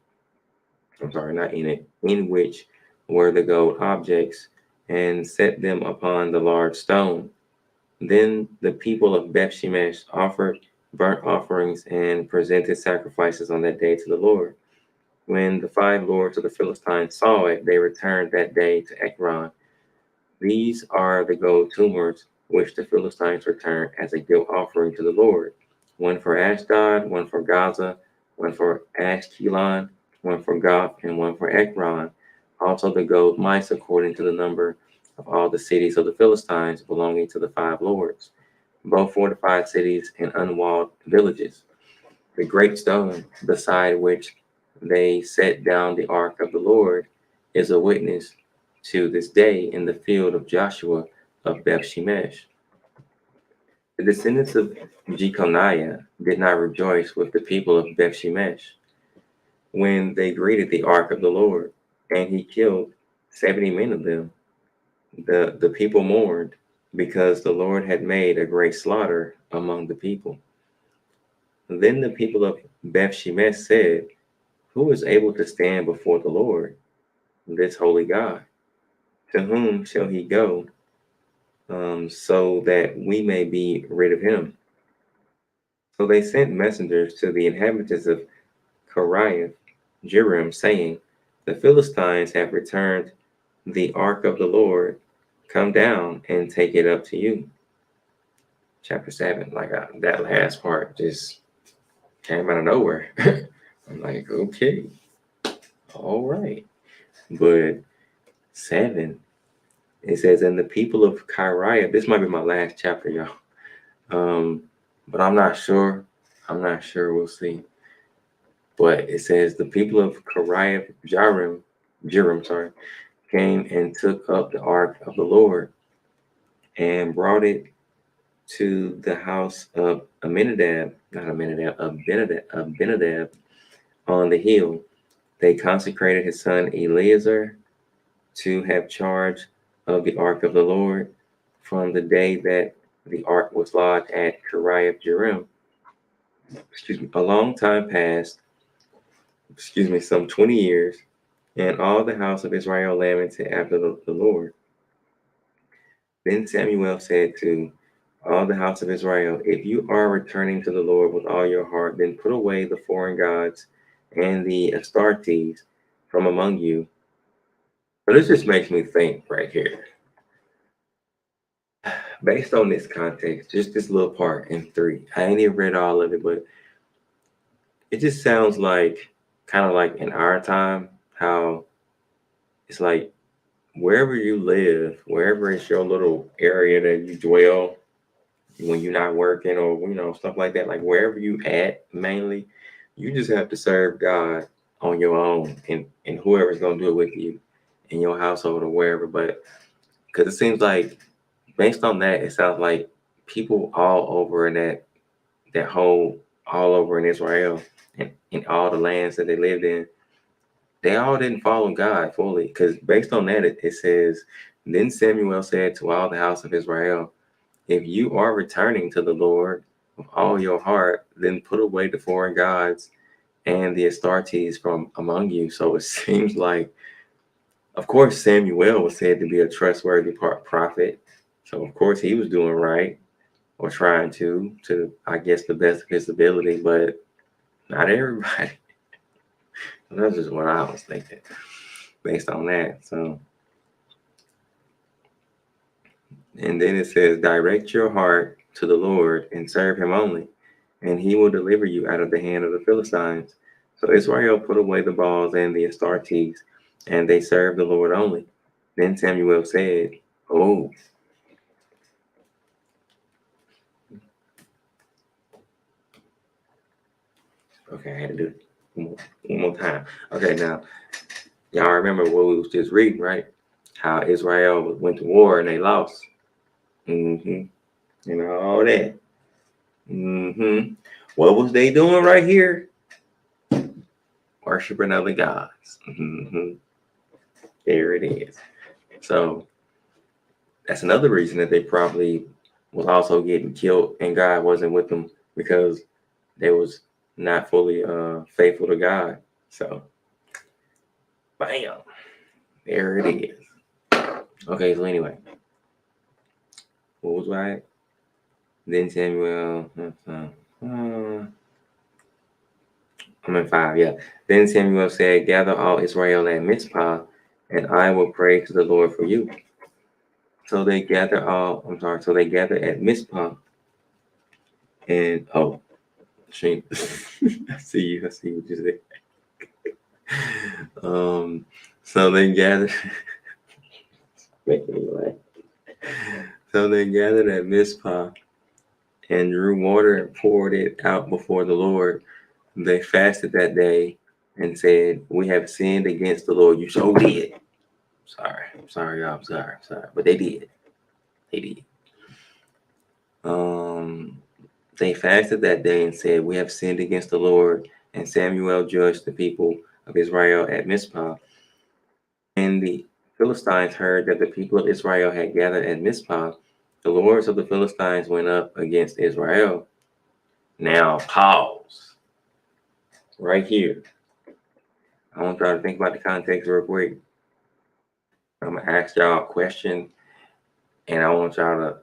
not in it, in which were the gold objects, and set them upon the large stone. Then the people of Beth Shemesh offered burnt offerings and presented sacrifices on that day to the Lord. When the 5 lords of the Philistines saw it, they returned that day to Ekron. These are the gold tumors which the Philistines returned as a guilt offering to the Lord: one for Ashdod, one for Gaza, one for Ashkelon, one for Gath, and one for Ekron. Also the gold mice according to the number of all the cities of the Philistines belonging to the 5 lords, both fortified cities and unwalled villages. The great stone beside which they set down the ark of the Lord is a witness to this day in the field of Joshua of Beth Shemesh. The descendants of Jeconiah did not rejoice with the people of Beth Shemesh when they greeted the ark of the Lord, and he killed 70 men of them. The people mourned because the Lord had made a great slaughter among the people. Then the people of Beth Shemesh said, Who is able to stand before the Lord, this holy God? To whom shall he go, so that we may be rid of him? So they sent messengers to the inhabitants of Kiriath Jearim, saying, the Philistines have returned the ark of the Lord. Come down and take it up to you. Chapter 7, like that last part just came out of nowhere. I'm like, okay, all right. But 7, it says, and the people of Kiriath, this might be my last chapter, y'all. But I'm not sure. We'll see. But it says the people of Kiriath Jearim, came and took up the ark of the Lord and brought it to the house of Abinadab on the hill. They consecrated his son Eleazar to have charge of the ark of the Lord from the day that the ark was lodged at Kiriath Jearim. A long time passed, some 20 years, and all the house of Israel lamented after the Lord. Then Samuel said to all the house of Israel, if you are returning to the Lord with all your heart, then put away the foreign gods and the Astartes from among you. But this just makes me think right here. Based on this context, just this little part in 3, I ain't even read all of it, but it just sounds like kind of like in our time, how it's like wherever you live, wherever it's your little area that you dwell when you're not working or stuff like that, like wherever you at, mainly you just have to serve God on your own, and whoever's gonna do it with you in your household or wherever. But because it seems like based on that, it sounds like people all over in that whole all over in Israel and in all the lands that they lived in, they all didn't follow God fully. Because based on that, it says, then Samuel said to all the house of Israel, if you are returning to the Lord with all your heart, then put away the foreign gods and the Astartes from among you. So it seems like, of course, Samuel was said to be a trustworthy prophet. So of course he was doing right, or trying to I guess the best of his ability, but not everybody. That's just what I was thinking based on that. So, and then it says, direct your heart to the Lord and serve him only, and he will deliver you out of the hand of the Philistines. So Israel put away the Baals and the Astartes, and they served the Lord only. Then Samuel said, oh, okay, I had to do it one more time. Okay, now, y'all remember what we was just reading, right? How Israel went to war and they lost. You know, all that. What was they doing right here? Worshiping other gods. There it is. So that's another reason that they probably was also getting killed and God wasn't with them, because they was not fully faithful to God. So bam, there it is. Okay, so anyway, what was right? Then Samuel, I'm in 5, yeah. Then Samuel said, gather all Israel at Mizpah, and I will pray to the Lord for you. So they gathered at Mizpah, and Shane, I see what you said. So they gathered. Making me laugh. So they gathered at Mizpah and drew water and poured it out before the Lord. They fasted that day and said, we have sinned against the Lord. You so did. Sorry, y'all. I'm sorry. But they did. They fasted that day and said, we have sinned against the Lord. And Samuel judged the people of Israel at Mizpah. And the Philistines heard that the people of Israel had gathered at Mizpah. The lords of the Philistines went up against Israel. Now pause right here. I want y'all to think about the context real quick. I'm gonna ask y'all a question, and I want y'all to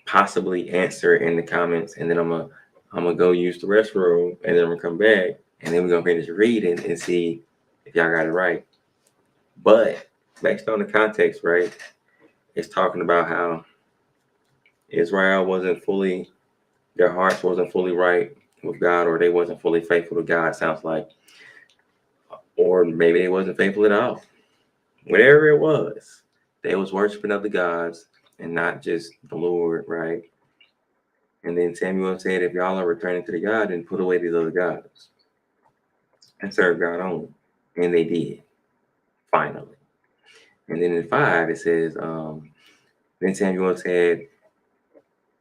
possibly answer it in the comments, and then I'm gonna go use the restroom, and then I'm gonna come back, and then we're gonna finish reading and see if y'all got it right. But based on the context, right, it's talking about how Israel wasn't fully, their hearts wasn't fully right with God, or they wasn't fully faithful to God, sounds like, or maybe they wasn't faithful at all. Whatever it was, they was worshiping other gods and not just the Lord, right? And then Samuel said, if y'all are returning to the God, then put away these other gods and serve God only. And they did, finally. And then in 5, it says, then Samuel said,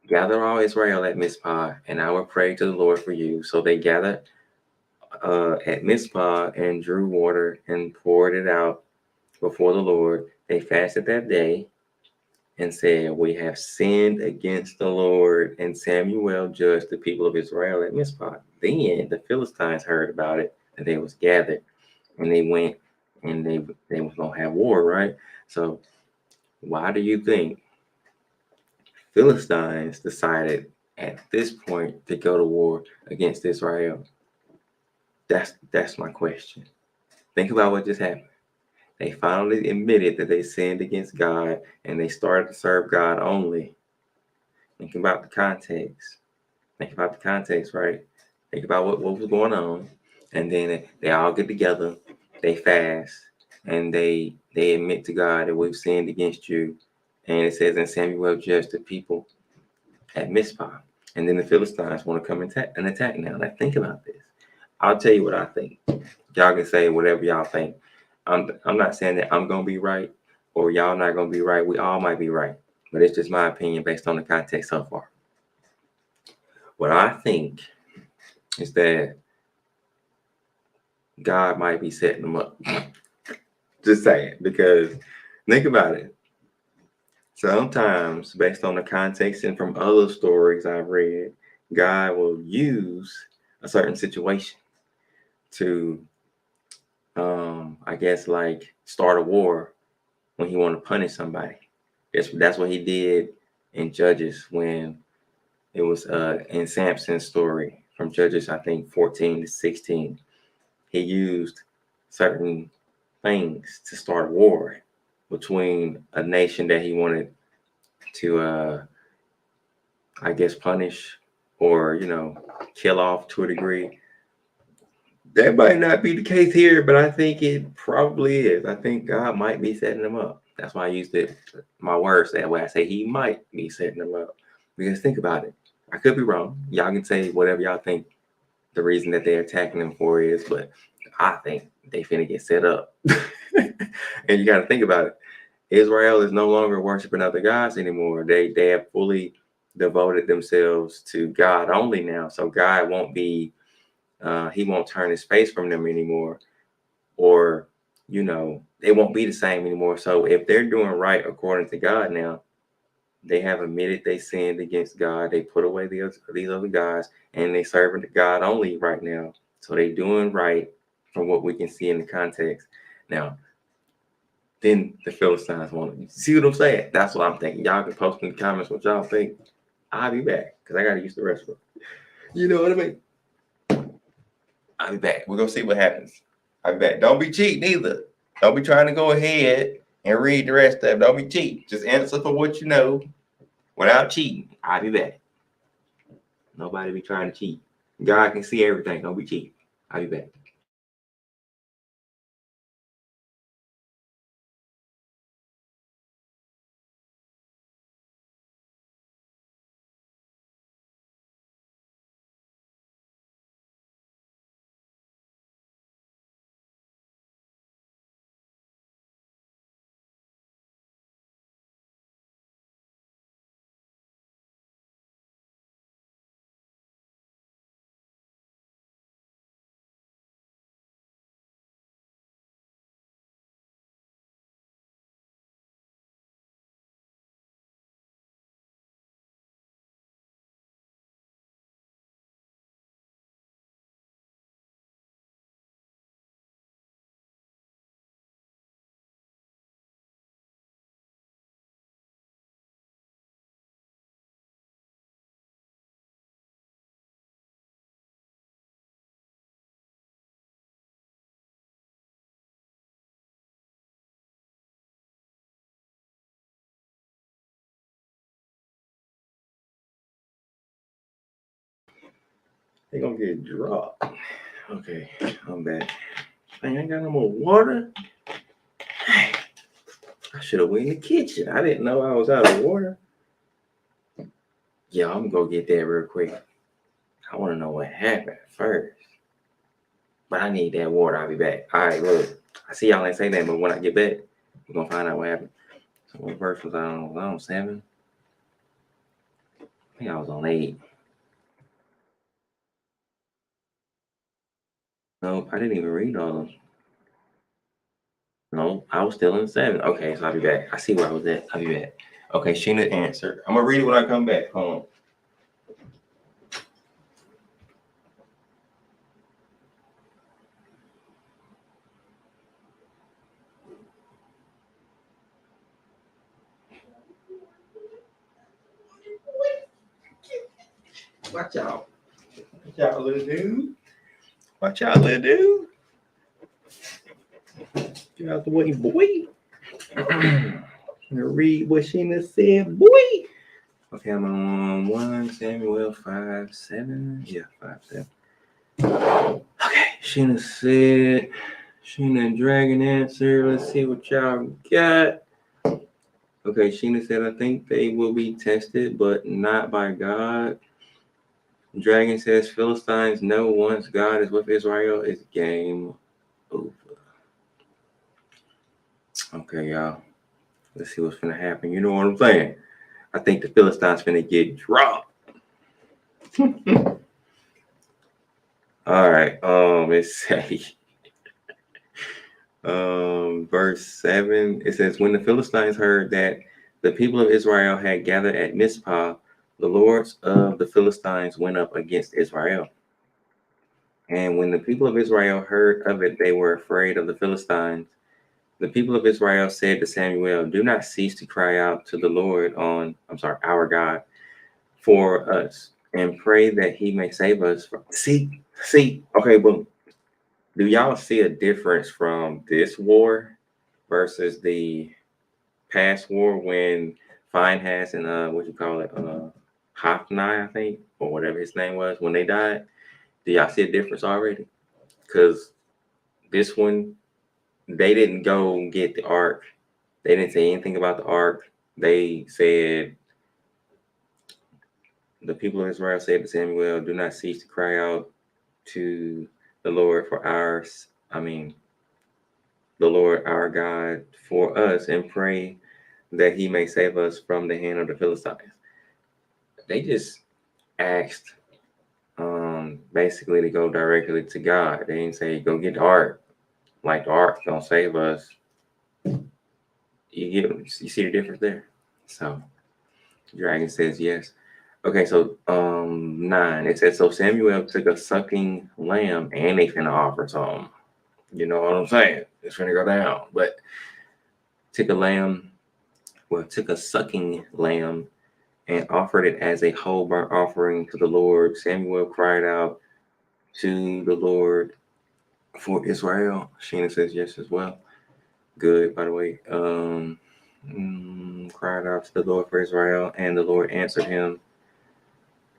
gather all Israel at Mizpah, and I will pray to the Lord for you. So they gathered at Mizpah and drew water and poured it out before the Lord. They fasted that day and said, we have sinned against the Lord. And Samuel judged the people of Israel at Mizpah. Then the Philistines heard about it, and they was gathered, and they went, and they was gonna have war, right? So why do you think Philistines decided at this point to go to war against Israel? That's my question. Think about what just happened. They finally admitted that they sinned against God, and they started to serve God only. Think about the context. Think about the context, right? Think about what was going on. And then they all get together, they fast, and they admit to God that we've sinned against you. And it says, and Samuel judged the people at Mizpah. And then the Philistines want to come and attack now. Like, think about this. I'll tell you what I think. Y'all can say whatever y'all think. I'm not saying that I'm gonna be right or y'all not gonna be right. We all might be right, but it's just my opinion based on the context so far. What I think is that God might be setting them up. Just saying, because think about it. Sometimes, based on the context and from other stories I've read, God will use a certain situation to, I guess, like start a war when he want to punish somebody. That's what he did in Judges when it was in Samson's story from Judges, I think 14 to 16. He used certain things to start a war between a nation that he wanted to, I guess, punish or, kill off to a degree. That might not be the case here, but I think it probably is. I think God might be setting them up. That's why I used my words that way. I say he might be setting them up. Because think about it. I could be wrong. Y'all can say whatever y'all think the reason that they're attacking them for is, but I think they finna get set up. And you got to think about it. Israel is no longer worshiping other gods anymore. They have fully devoted themselves to God only now. So God won't be, he won't turn his face from them anymore, or they won't be the same anymore. So if they're doing right according to God now, they have admitted they sinned against God. They put away these other gods, and they serving God only right now. So they doing right from what we can see in the context. Now, then the Philistines want to see what I'm saying. That's what I'm thinking. Y'all can post in the comments what y'all think. I'll be back because I got to use the restroom. You know what I mean? I'll be back. We're gonna see what happens. I'll be back. Don't be cheating either. Don't be trying to go ahead and read the rest of it. Don't be cheating. Just answer for what you know without cheating. I'll be back. Nobody be trying to cheat. God can see everything. Don't be cheating. I'll be back. They gonna get dropped. Okay, I'm back. I ain't got no more water. I should have went in the kitchen. I didn't know I was out of water. Yeah, I'm gonna go get that real quick. I want to know what happened first. But I need that water. I'll be back. All right, look. I see y'all ain't say that, but when I get back, we're gonna find out what happened. So what verse was I on? Was I on 7? I think I was on 8. Nope, I didn't even read all of them. No, I was still in 7. Okay, so I'll be back. I see where I was at. I'll be back. Okay, Sheena answered. I'm gonna read it when I come back. Hold on. Watch out. Watch out, little dude. Watch out, little dude. Get out the way, boy. I'm gonna read what Sheena said, boy. Okay, I'm on 1 Samuel 5:7. Yeah, 5:7. Okay, Sheena said, Sheena and Dragon answered. Let's see what y'all got. Okay, Sheena said, I think they will be tested, but not by God. Dragon says, Philistines know once God is with Israel, it's game over. Okay, y'all. Let's see what's gonna happen. You know what I'm saying? I think the Philistines finna get dropped. All right. Let's say verse 7. It says, when the Philistines heard that the people of Israel had gathered at Mizpah, the lords of the Philistines went up against Israel. And when the people of Israel heard of it, they were afraid of the Philistines. The people of Israel said to Samuel, do not cease to cry out to the Lord our God, for us, and pray that he may save us from. See, okay, boom. Do y'all see a difference from this war versus the past war when Phinehas and Hophni, I think, or whatever his name was, when they died? Do y'all see a difference already? Because this one, they didn't go get the ark. They didn't say anything about the ark. They said, the people of Israel said to Samuel, do not cease to cry out to the Lord the Lord our God for us, and pray that he may save us from the hand of the Philistines. They just asked basically to go directly to God. They didn't say go get the ark. Like the ark's gonna save us. You see the difference there? So Dragon says yes. Okay, so 9. It says, so Samuel took a sucking lamb and they finna offer some. You know what I'm saying? It's finna go down. But took a sucking lamb and offered it as a whole burnt offering to the Lord. Samuel cried out to the Lord for Israel. Sheena says yes as well. Good, by the way. Cried out to the Lord for Israel, and the Lord answered him.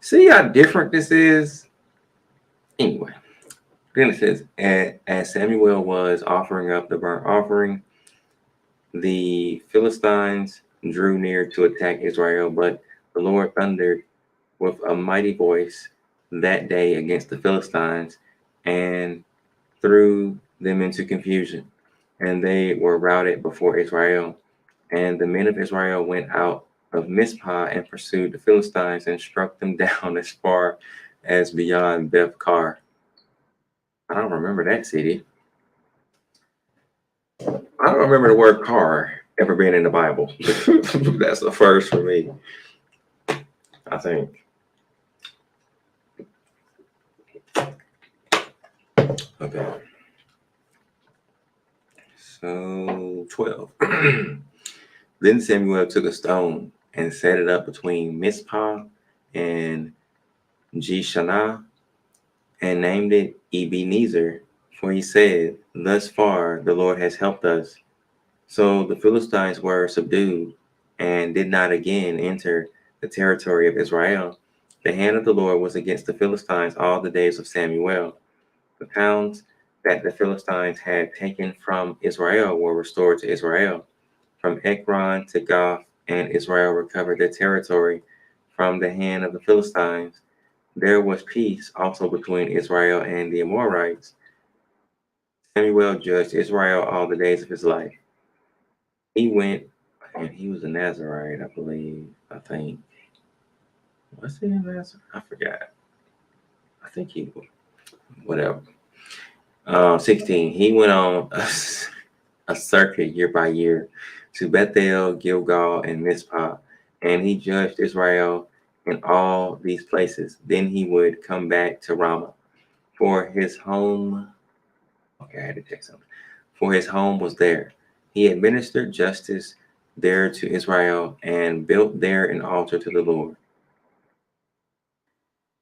See how different this is? Anyway, then it says, as Samuel was offering up the burnt offering, the Philistines drew near to attack Israel, but the Lord thundered with a mighty voice that day against the Philistines and threw them into confusion, and they were routed before Israel. And the men of Israel went out of Mizpah and pursued the Philistines and struck them down as far as beyond Beth-kar. I don't remember that city. I don't remember the word car ever being in the Bible. That's the first for me, I think. Okay. So 12. Then Samuel took a stone and set it up between Mizpah and Jeshanah and named it Ebenezer, for he said, thus far the Lord has helped us. So the Philistines were subdued and did not again enter the territory of Israel. The hand of the Lord was against the Philistines all the days of Samuel. The towns that the Philistines had taken from Israel were restored to Israel. From Ekron to Gath, and Israel recovered their territory from the hand of the Philistines. There was peace also between Israel and the Amorites. Samuel judged Israel all the days of his life. He went, and he was a Nazarite, I believe. I think. Was he a Nazarite? I forgot. I think he was. Whatever. 16. He went on a circuit year by year to Bethel, Gilgal, and Mizpah, and he judged Israel in all these places. Then he would come back to Ramah for his home. Okay, I had to check something. For his home was there. He administered justice there to Israel and built there an altar to the Lord.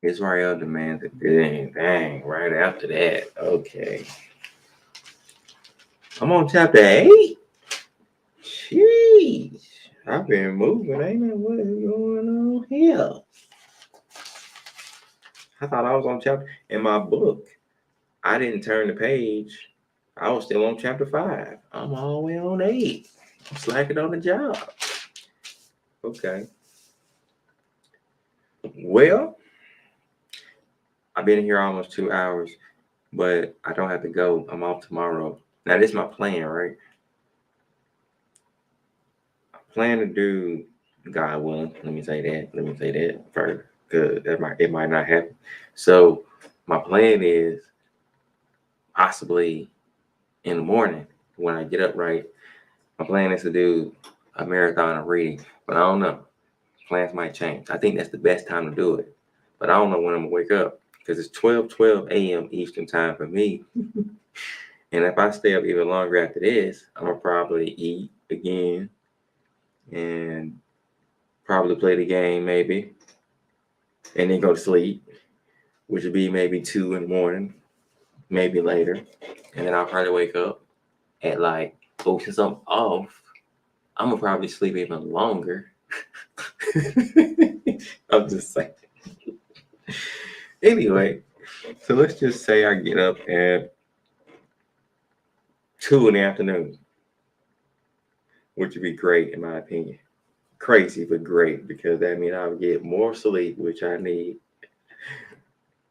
Israel demanded, dang, right after that. Okay. I'm on chapter 8. Jeez. I've been moving. Ain't know what is going on here. I thought I was on chapter in my book. I didn't turn the page. I was still on chapter 5. I'm all the way on 8. I'm slacking on the job. Okay. Well, I've been here almost 2 hours, but I don't have to go. I'm off tomorrow. Now, this is my plan, right? I plan to do, God willing, let me say that first, because it might not happen. So my plan is possibly in the morning when I get up right. My plan is to do a marathon of reading, but I don't know. Plans might change. I think that's the best time to do it, but I don't know when I'm gonna wake up because it's 12 a.m. Eastern time for me. And if I stay up even longer after this, I'm gonna probably eat again and probably play the game maybe, and then go to sleep, which would be maybe 2 in the morning, maybe later, and then I'll probably wake up at like, oh, since I'm off, I'm gonna probably sleep even longer. I'm just saying. Anyway, so let's just say I get up at 2 in the afternoon, which would be great in my opinion. Crazy, but great, because that means I'll get more sleep, which I need.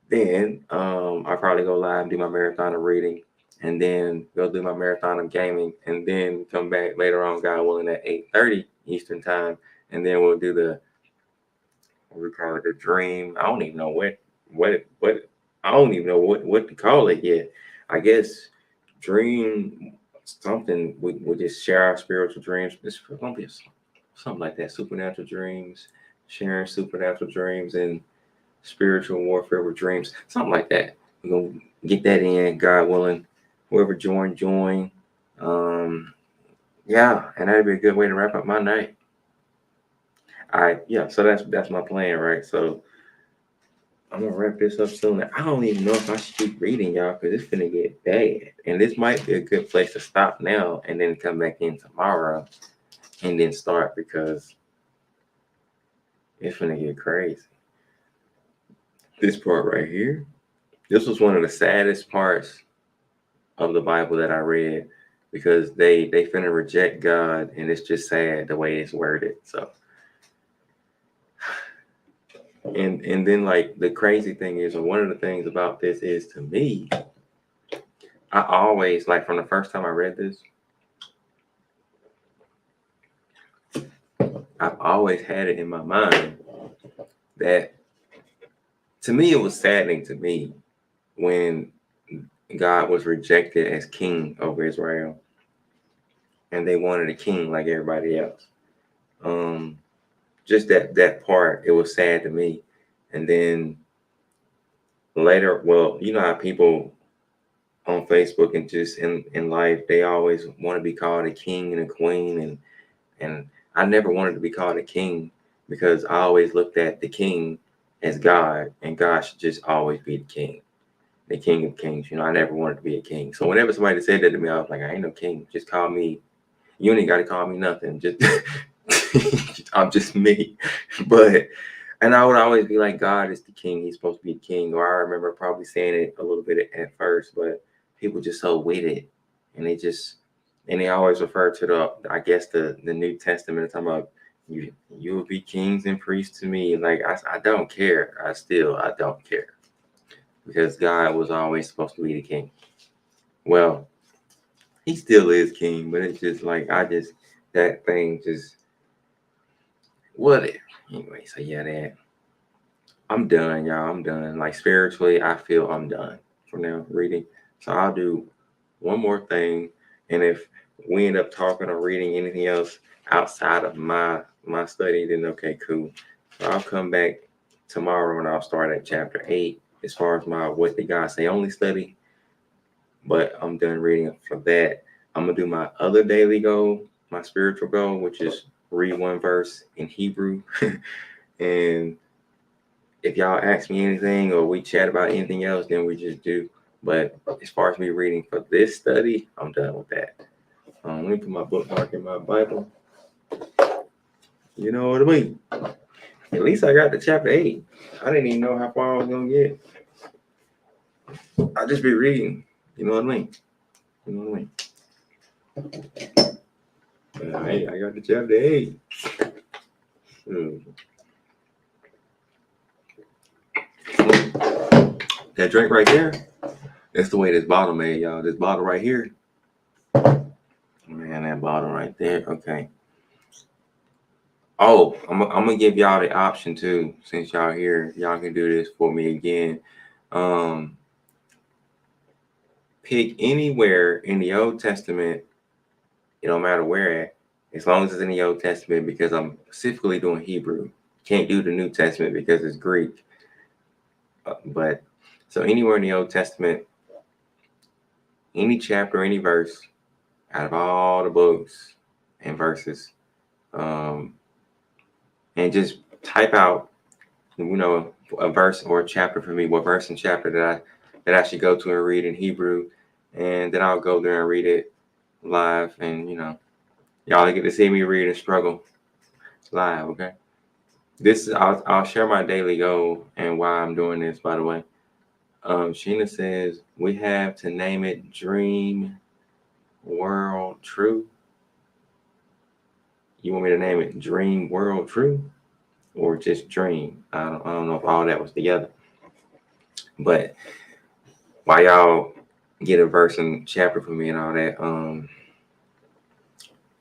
Then I'll probably go live and do my marathon of reading, and then go do my marathon of gaming, and then come back later on, God willing, at 8:30 Eastern time, and then we'll do the, what we call it, the dream. I don't even know what I don't even know what to call it yet. I guess dream something. We just share our spiritual dreams. It's gonna be something like that. Supernatural dreams, sharing supernatural dreams, and spiritual warfare with dreams, something like that. We're gonna get that in, God willing. Whoever join. Yeah, and that'd be a good way to wrap up my night. All right, yeah. So that's my plan, right? So I'm gonna wrap this up soon. I don't even know if I should keep reading, y'all, because it's gonna get bad. And this might be a good place to stop now and then come back in tomorrow and then start, because it's gonna get crazy. This part right here, this was one of the saddest parts of the Bible that I read, because they finna reject God, and it's just sad the way it's worded. So and then, like, the crazy thing is, or one of the things about this is, to me, I always, like, from the first time I read this, I've always had it in my mind that, to me, it was saddening to me when God was rejected as king over Israel, and they wanted a king like everybody else. Just that part, it was sad to me. And then later, well, you know how people on Facebook and just in life, they always want to be called a king and a queen, and I never wanted to be called a king, because I always looked at the king as God, and God should just always be the king of kings. I never wanted to be a king. So whenever somebody said that to me, I was like, I ain't no king. Just call me. You ain't got to call me nothing. Just I'm just me. But And I would always be like, God is the king. He's supposed to be king. Or I remember probably saying it a little bit at first, but people just so with it. And they always refer to I guess the New Testament, talking about you will be kings and priests to me. Like, I don't care. I don't care. Because God was always supposed to be the king. Well, he still is king, but it's just like, that thing just, whatever. Anyway, so yeah, I'm done, y'all. I'm done. Like, spiritually, I feel I'm done for now reading. So I'll do one more thing. And if we end up talking or reading anything else outside of my study, then okay, cool. So I'll come back tomorrow and I'll start at chapter 8 as far as my What Did God Say Only study. But I'm done reading for that. I'm gonna do my other daily goal, my spiritual goal, which is read one verse in Hebrew. And if y'all ask me anything or we chat about anything else, then we just do. But as far as me reading for this study, I'm done with that. Let me put my bookmark in my Bible. You know what I mean? At least I got to chapter 8. I didn't even know how far I was gonna get. I just be reading. You know what I mean? You know what I mean? Hey, I got to chapter 8. That drink right there, that's the way this bottle made, y'all. This bottle right here. Man, that bottle right there. Okay. Oh, I'm gonna give y'all the option too, since y'all here. Y'all can do this for me again. Pick anywhere in the Old Testament. It don't matter where at, as long as it's in the Old Testament, because I'm specifically doing Hebrew. Can't do the New Testament because it's Greek. But so anywhere in the Old Testament, any chapter, any verse, out of all the books and verses, and just type out, a verse or a chapter for me. What verse and chapter that I should go to and read in Hebrew, and then I'll go there and read it live, and y'all get to see me read and struggle live. Okay. I'll share my daily goal and why I'm doing this. By the way, Sheena says we have to name it Dream World True. You want me to name it Dream World True, or just Dream? I don't know if all that was together. But while y'all get a verse and chapter for me and all that,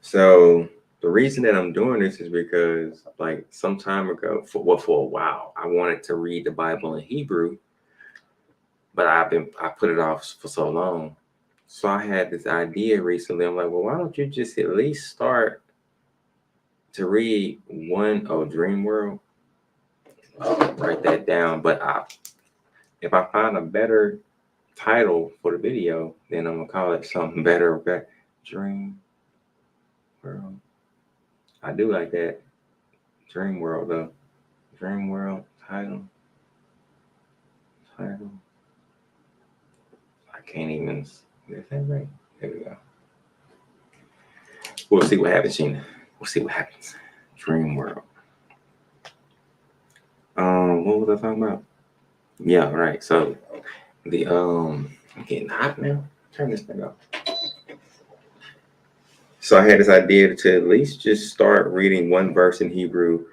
so the reason that I'm doing this is because, like, some time ago, for a while, I wanted to read the Bible in Hebrew, but I put it off for so long. So I had this idea recently. I'm like, well, why don't you just at least start to read Dream World? Write that down. But if I find a better title for the video, then I'm gonna call it something better. Okay, Dream World. I do like that. Dream World though. Dream World title. I can't even. Is that right? There we go. We'll see what happens, Sheena. We'll see what happens. Dream World. What was I talking about? Yeah, right. So I'm getting hot now. Turn this thing off. So I had this idea to at least just start reading one verse in Hebrew,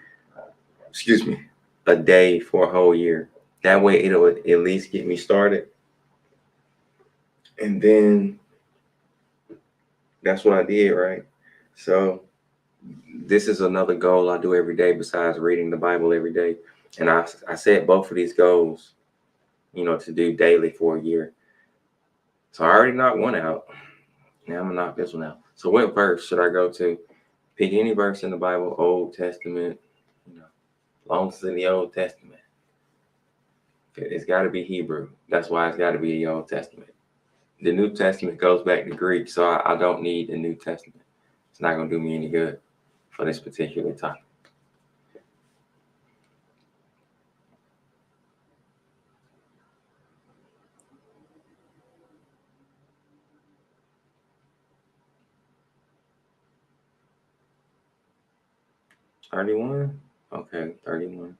a day for a whole year. That way it'll at least get me started. And then that's what I did, right? So this is another goal I do every day besides reading the Bible every day. And I set both of these goals, to do daily for a year. So I already knocked one out. Now I'm gonna knock this one out. So what verse should I go to? Pick any verse in the Bible, Old Testament, as long as it's in the Old Testament. It's got to be Hebrew. That's why it's got to be the Old Testament. The New Testament goes back to Greek, so I don't need the New Testament. It's not gonna do me any good for this particular topic. $31? Okay, 31.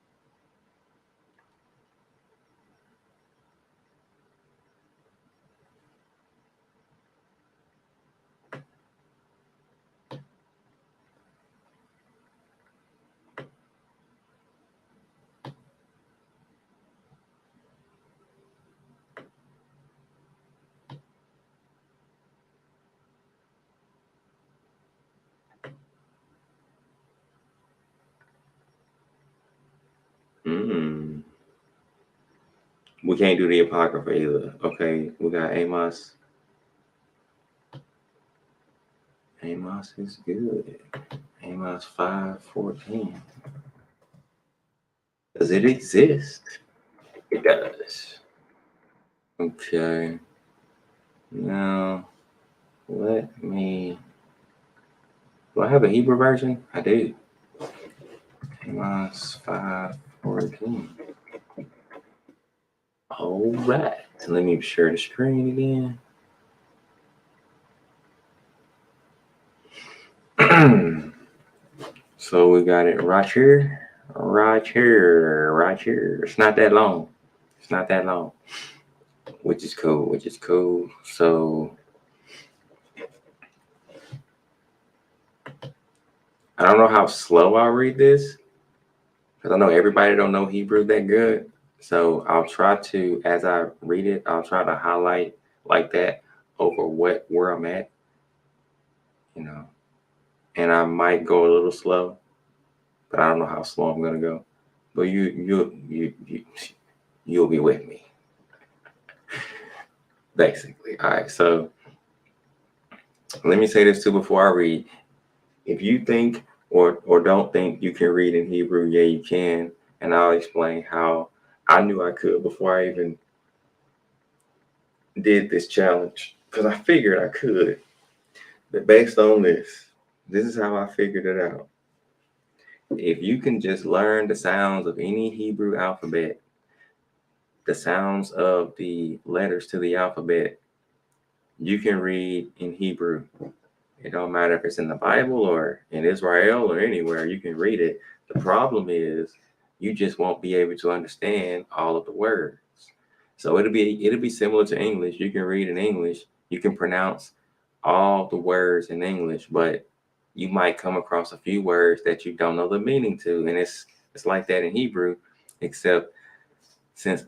We can't do the Apocrypha either. Okay, we got Amos. Amos is good. Amos 5:14. Does it exist? It does. Okay. Now, let me. Do I have a Hebrew version? I do. Amos 5:14. All right. So let me share the screen again. So we got it right here. Right here. Right here. It's not that long. It's not that long. Which is cool. Which is cool. So I don't know how slow I'll read this, because I know everybody don't know Hebrew that good. So I'll try to, as I read it, I'll try to highlight like that over where I'm at, you know. And I might go a little slow, but I don't know how slow I'm gonna go. But you'll be with me, basically. All right. So let me say this too before I read. If you think or don't think you can read in Hebrew, yeah, you can, and I'll explain how I knew I could before I even did this challenge, because I figured I could. But based on this is how I figured it out. If you can just learn the sounds of any Hebrew alphabet, the sounds of the letters to the alphabet, you can read in Hebrew. It don't matter if it's in the Bible or in Israel or anywhere, you can read it. The problem is you just won't be able to understand all of the words. So it'll be similar to English. You can read in English, you can pronounce all the words in English, but you might come across a few words that you don't know the meaning to. And it's like that in Hebrew, except since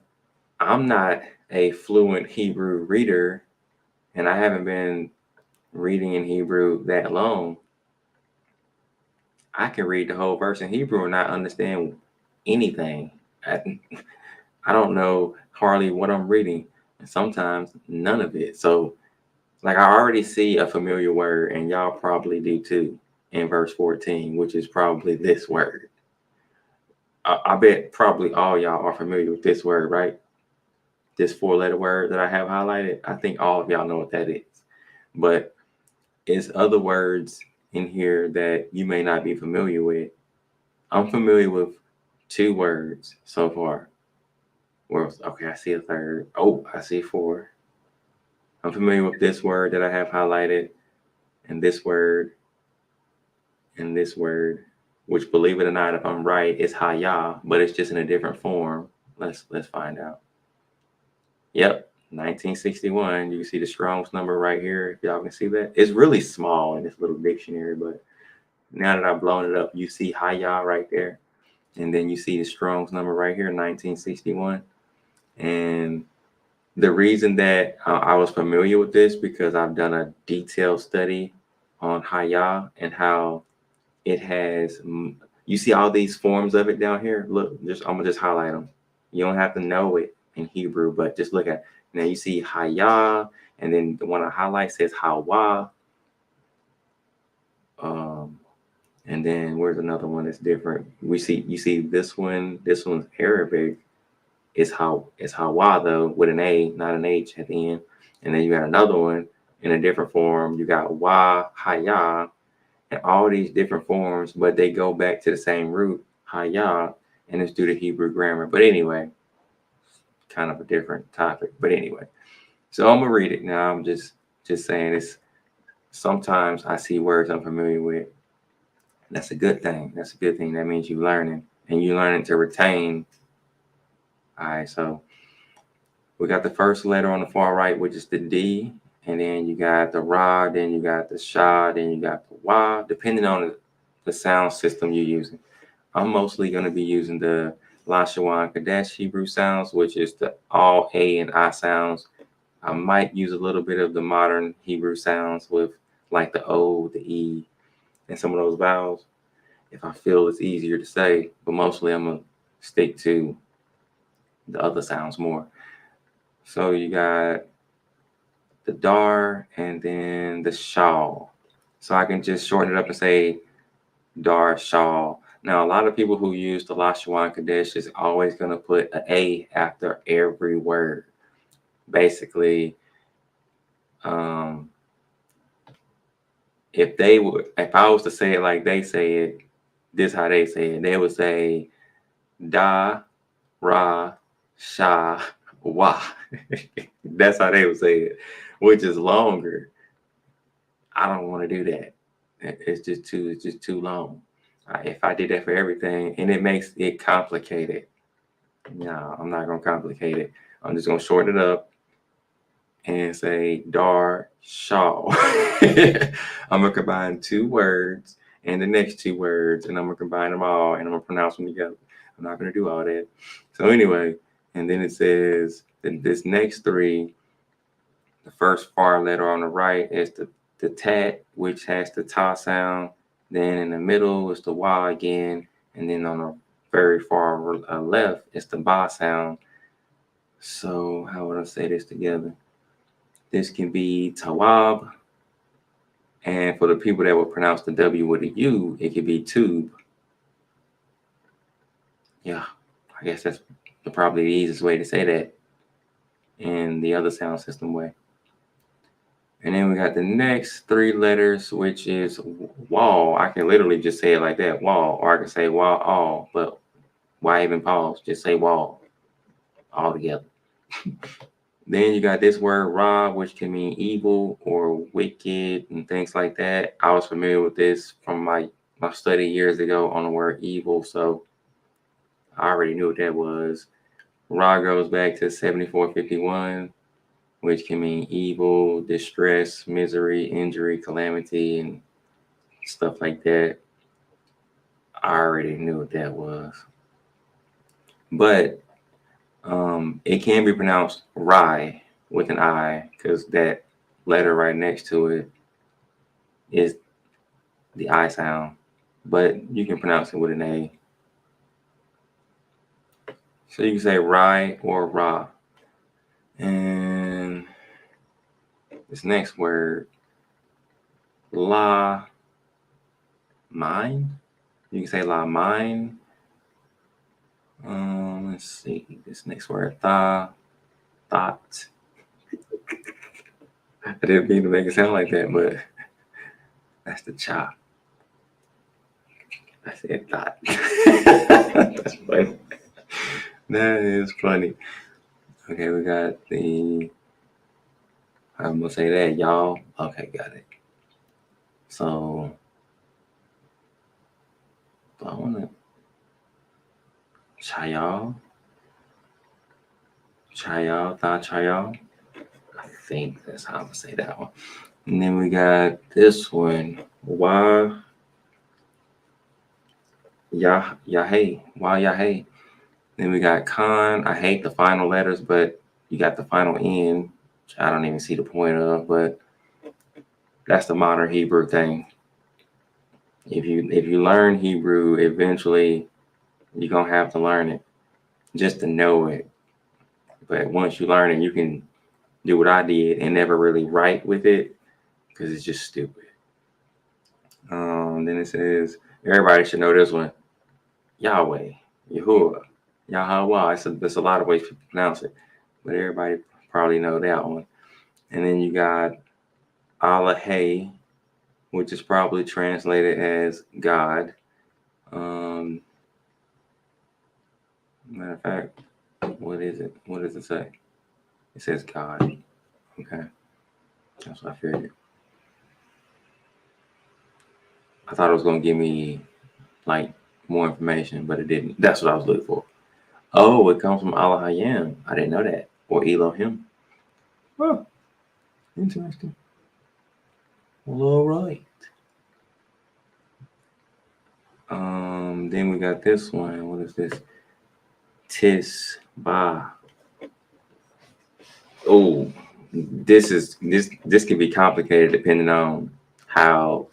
I'm not a fluent Hebrew reader and I haven't been reading in Hebrew that long, I can read the whole verse in Hebrew and not understand anything. I don't know hardly what I'm reading, and sometimes none of it. So, like, I already see a familiar word, and y'all probably do too, in verse 14, which is probably this word. I bet probably all y'all are familiar with this word, right? This 4-letter word that I have highlighted. I think all of y'all know what that is. But it's other words in here that you may not be familiar with. I'm familiar with 2 words so far. Okay, I see a third. Oh, I see 4. I'm familiar with this word that I have highlighted, and this word, which, believe it or not, if I'm right, is Hayah, but it's just in a different form. Let's find out. Yep, 1961. You can see the Strong's number right here. If y'all can see that, it's really small in this little dictionary, but now that I've blown it up, you see Hayah right there, and then you see the Strong's number right here, 1961. And the reason that I was familiar with this, because I've done a detailed study on Hayah and how it has, you see all these forms of it down here. Look, I'm gonna just highlight them. You don't have to know it in Hebrew, but just look at, now you see Hayah, and then the one I highlight says Hawa. And then where's another one that's different? You see this one's Arabic. It's Hawa though, with an A, not an H at the end. And then you got another one in a different form. You got Wa, Haya, and all these different forms, but they go back to the same root, Haya, and it's due to Hebrew grammar. But anyway, kind of a different topic. But anyway, so I'm gonna read it now. I'm just saying this. Sometimes I see words I'm familiar with. That's a good thing. That's a good thing. That means you're learning, and you're learning to retain. All right, so we got the first letter on the far right, which is the D, and then you got the Ra, then you got the Sha, then you got the Wa, depending on the sound system you're using. I'm mostly going to be using the Lashawan Kadesh Hebrew sounds, which is the all A and I sounds. I might use a little bit of the modern Hebrew sounds with like the O, the E, and some of those vowels if I feel it's easier to say, but mostly I'm going to stick to the other sounds more. So you got the dar and then the shawl. So I can just shorten it up and say dar shawl. Now, a lot of people who use the Lashawan Kadesh is always going to put an A after every word. Basically, if I was to say it like they say it, this how they say it. They would say da, ra, sha, wa. That's how they would say it, which is longer. I don't want to do that. It's just too long. If I did that for everything, and it makes it complicated. No, I'm not gonna complicate it. I'm just gonna shorten it up and say dar shaw. I'm gonna combine two words and the next two words, and I'm gonna combine them all, and I'm gonna pronounce them together. I'm not gonna do all that. So anyway, and then it says that this next three, the first far letter on the right is the tat, which has the ta sound. Then in the middle is the wa again, and then on the very far left is the ba sound. So how would I say this together? This can be tawab, and for the people that would pronounce the W with a U, it could be tube. Yeah, I guess that's probably the easiest way to say that in the other sound system way. And then we got the next three letters, which is wall. I can literally just say it like that, wall, or I can say wall all, but why even pause? Just say wall all together. Then you got this word ra, which can mean evil or wicked and things like that. I was familiar with this from my study years ago on the word evil, so I already knew what that was. Ra goes back to 7451, which can mean evil, distress, misery, injury, calamity, and stuff like that. I already knew what that was. But it can be pronounced Rai with an I, because that letter right next to it is the I sound. But you can pronounce it with an A. So you can say Rai or Ra. And this next word, La, mine. You can say La, mine. Let's see. This next word, thought. I didn't mean to make it sound like that, but that's the cha. I said thought. That's funny. That is funny. Okay, we got the. I'm gonna say that, y'all. Okay, got it. So I wanna chayal. Chayal. I think that's how I'm gonna say that one. And then we got this one. Why Yahay. Why Yahay. Then we got Khan. I hate the final letters, but you got the final N, which I don't even see the point of, but that's the modern Hebrew thing. If you learn Hebrew, eventually you're gonna have to learn it just to know it. But once you learn it, you can do what I did and never really write with it because it's just stupid. Then it says everybody should know this one. Yahweh, Yahuwah, Yahweh. There's a lot of ways to pronounce it, but everybody probably know that one. And then you got Allahay, which is probably translated as God. Matter of fact, what is it? What does it say? It says God. Okay. That's what I figured. I thought it was going to give me like more information, but it didn't. That's what I was looking for. Oh, it comes from Allah Hayam. I didn't know that. Or Elohim. Oh, interesting. Well, all right. Then we got this one. What is this? Tisba. Oh, this can be complicated depending on how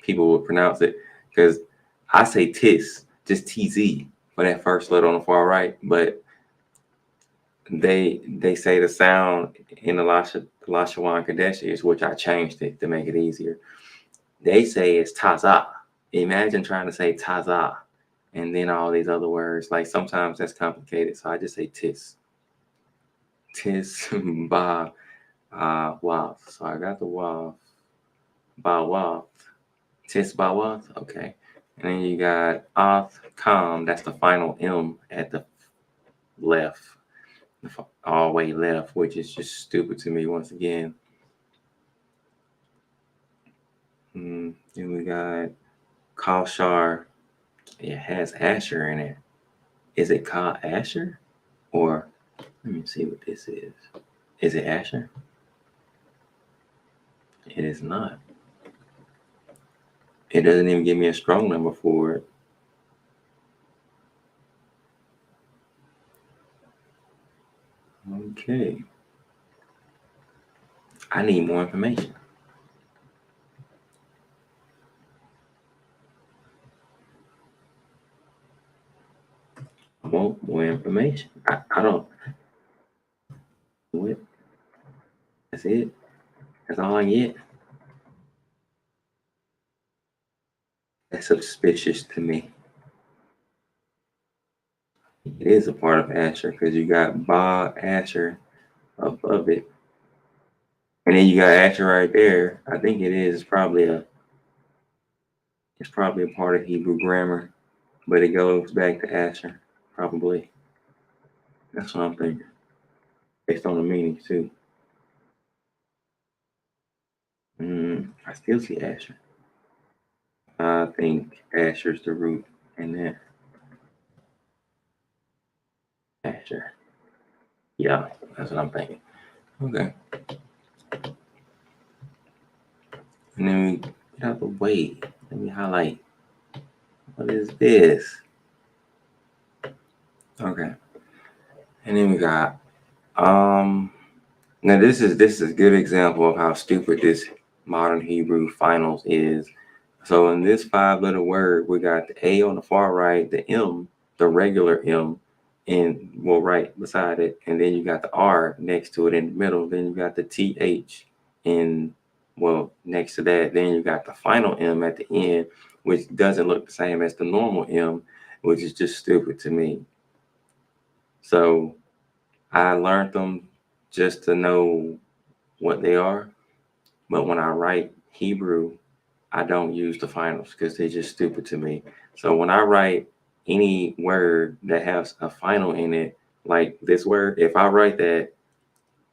people would pronounce it. Because I say tis, just TZ for that first letter on the far right, but they say the sound in the Lashawan Kadeshi is, which I changed it to make it easier. They say it's taza. Imagine trying to say taza and then all these other words. Like sometimes that's complicated, so I just say tis. Tis ba waf. So I got the waf. Ba waf. Tis ba waf. Okay. And then you got off com. That's the final M at the left. All way left, which is just stupid to me once again. Then we got Kalshar. It has Asher in it. Is it called Asher? Or let me see what this is. Is it Asher? It is not. It doesn't even give me a strong number for it. Okay. I need more information. I want more information. I don't. What? That's it? That's all I get? That's suspicious to me. It is a part of Asher because you got Ba Asher above it. And then you got Asher right there. I think it is probably a part of Hebrew grammar, but it goes back to Asher, probably. That's what I'm thinking. Based on the meanings too. I still see Asher. I think Asher's the root in there. Asher. Yeah, that's what I'm thinking. Okay. And then we get out the way. Let me highlight. What is this? Okay. And then we got now this is a good example of how stupid this modern Hebrew finals is. So in this 5-letter word, we got the A on the far right, the M, the regular M, and right beside it, and then you got the R next to it in the middle. Then you got the TH in next to that. Then you got the final M at the end, which doesn't look the same as the normal M, which is just stupid to me. So I learned them just to know what they are, but when I write Hebrew, I don't use the finals because they're just stupid to me. So when I write any word that has a final in it, like this word, if I write that,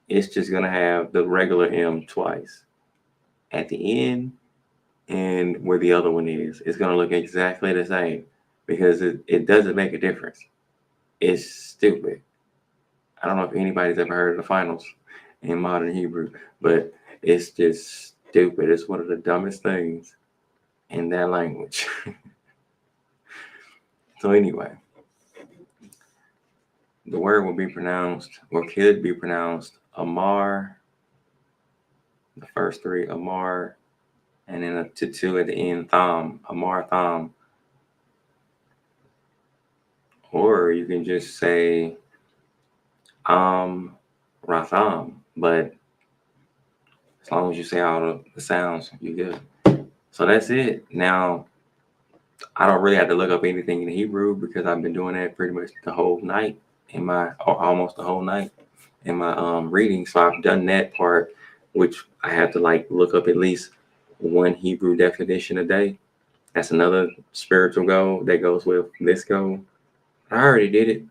it's just gonna have the regular M twice at the end and where the other one is. It's gonna look exactly the same because it doesn't make a difference. It's stupid. I don't know if anybody's ever heard of the finals in modern Hebrew, but it's just stupid. It's one of the dumbest things in that language. So anyway, the word will be pronounced, or could be pronounced, Amar. The first three, Amar, and then a two at the end, Tham, Amar Tham. Or you can just say Ratham, but as long as you say all the sounds, you're good. So that's it. Now, I don't really have to look up anything in Hebrew because I've been doing that pretty much the whole night or almost the whole night in my reading. So I've done that part, which I have to look up at least one Hebrew definition a day. That's another spiritual goal that goes with this goal. I already did it,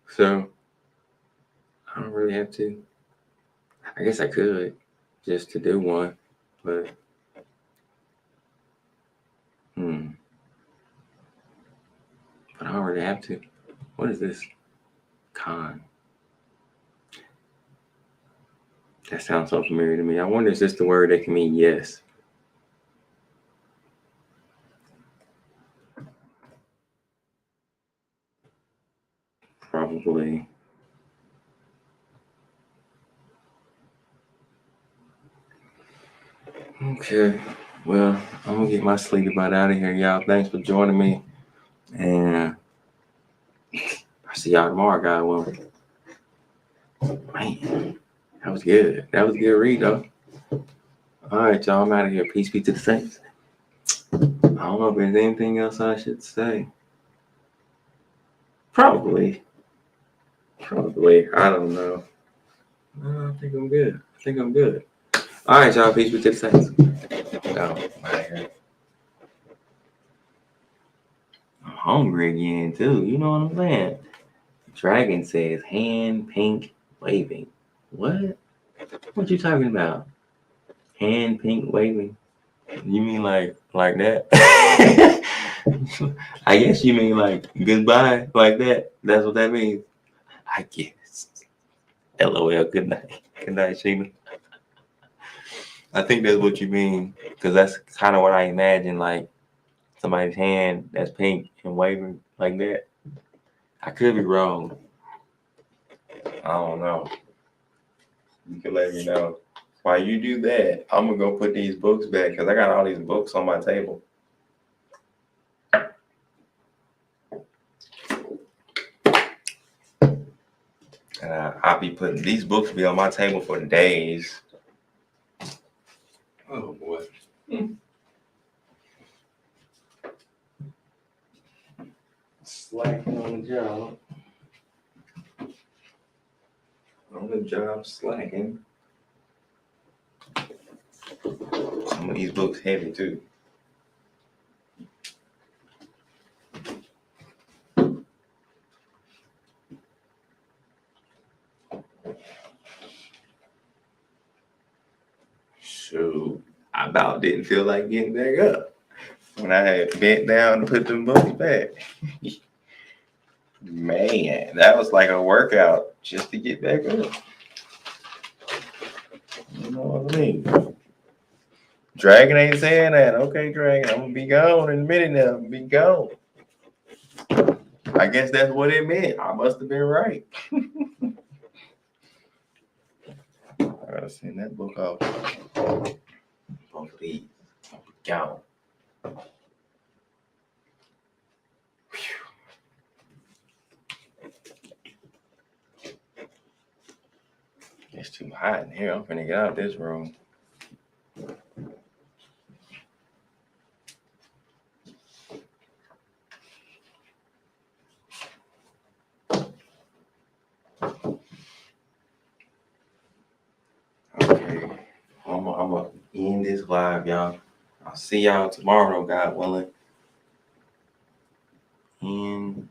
so I don't really have to. I guess I could just to do one, but but I don't really have to. What is this? Con. That sounds so familiar to me. I wonder, is this the word that can mean yes? Probably. Okay. Well, I'm gonna get my sleepy butt out of here, y'all. Thanks for joining me. And see y'all tomorrow, God willing. Man, that was good. That was a good read, though. All right, y'all. I'm out of here. Peace be to the saints. I don't know if there's anything else I should say. Probably. I don't know. No, I think I'm good. All right, y'all. Peace be to the saints. I'm out of here. I'm hungry again, too. You know what I'm saying? Dragon says hand pink waving. What? What you talking about? Hand pink waving? You mean like that? I guess you mean like goodbye, like that. That's what that means. I guess. LOL. Good night. Good night, Sheena. I think that's what you mean, because that's kind of what I imagine, like somebody's hand that's pink and waving like that. I could be wrong. I don't know. You can let me know. While you do that, I'm gonna go put these books back because I got all these books on my table. And I'll be putting these books be on my table for days. Oh boy. Slacking on the job. On the job slacking. Some of these books heavy too. Shoot, I about didn't feel like getting back up when I had bent down to put them books back. Man, that was like a workout just to get back up. You know what I mean? Dragon ain't saying that. Okay, Dragon, I'm gonna be gone in a minute now. I'm gonna be gone. I guess that's what it meant. I must have been right. I gotta send that book off. Both of these. I'll be gone. It's too hot in here. I'm finna get out of this room. Okay. I'm gonna end this live, y'all. I'll see y'all tomorrow, God willing. And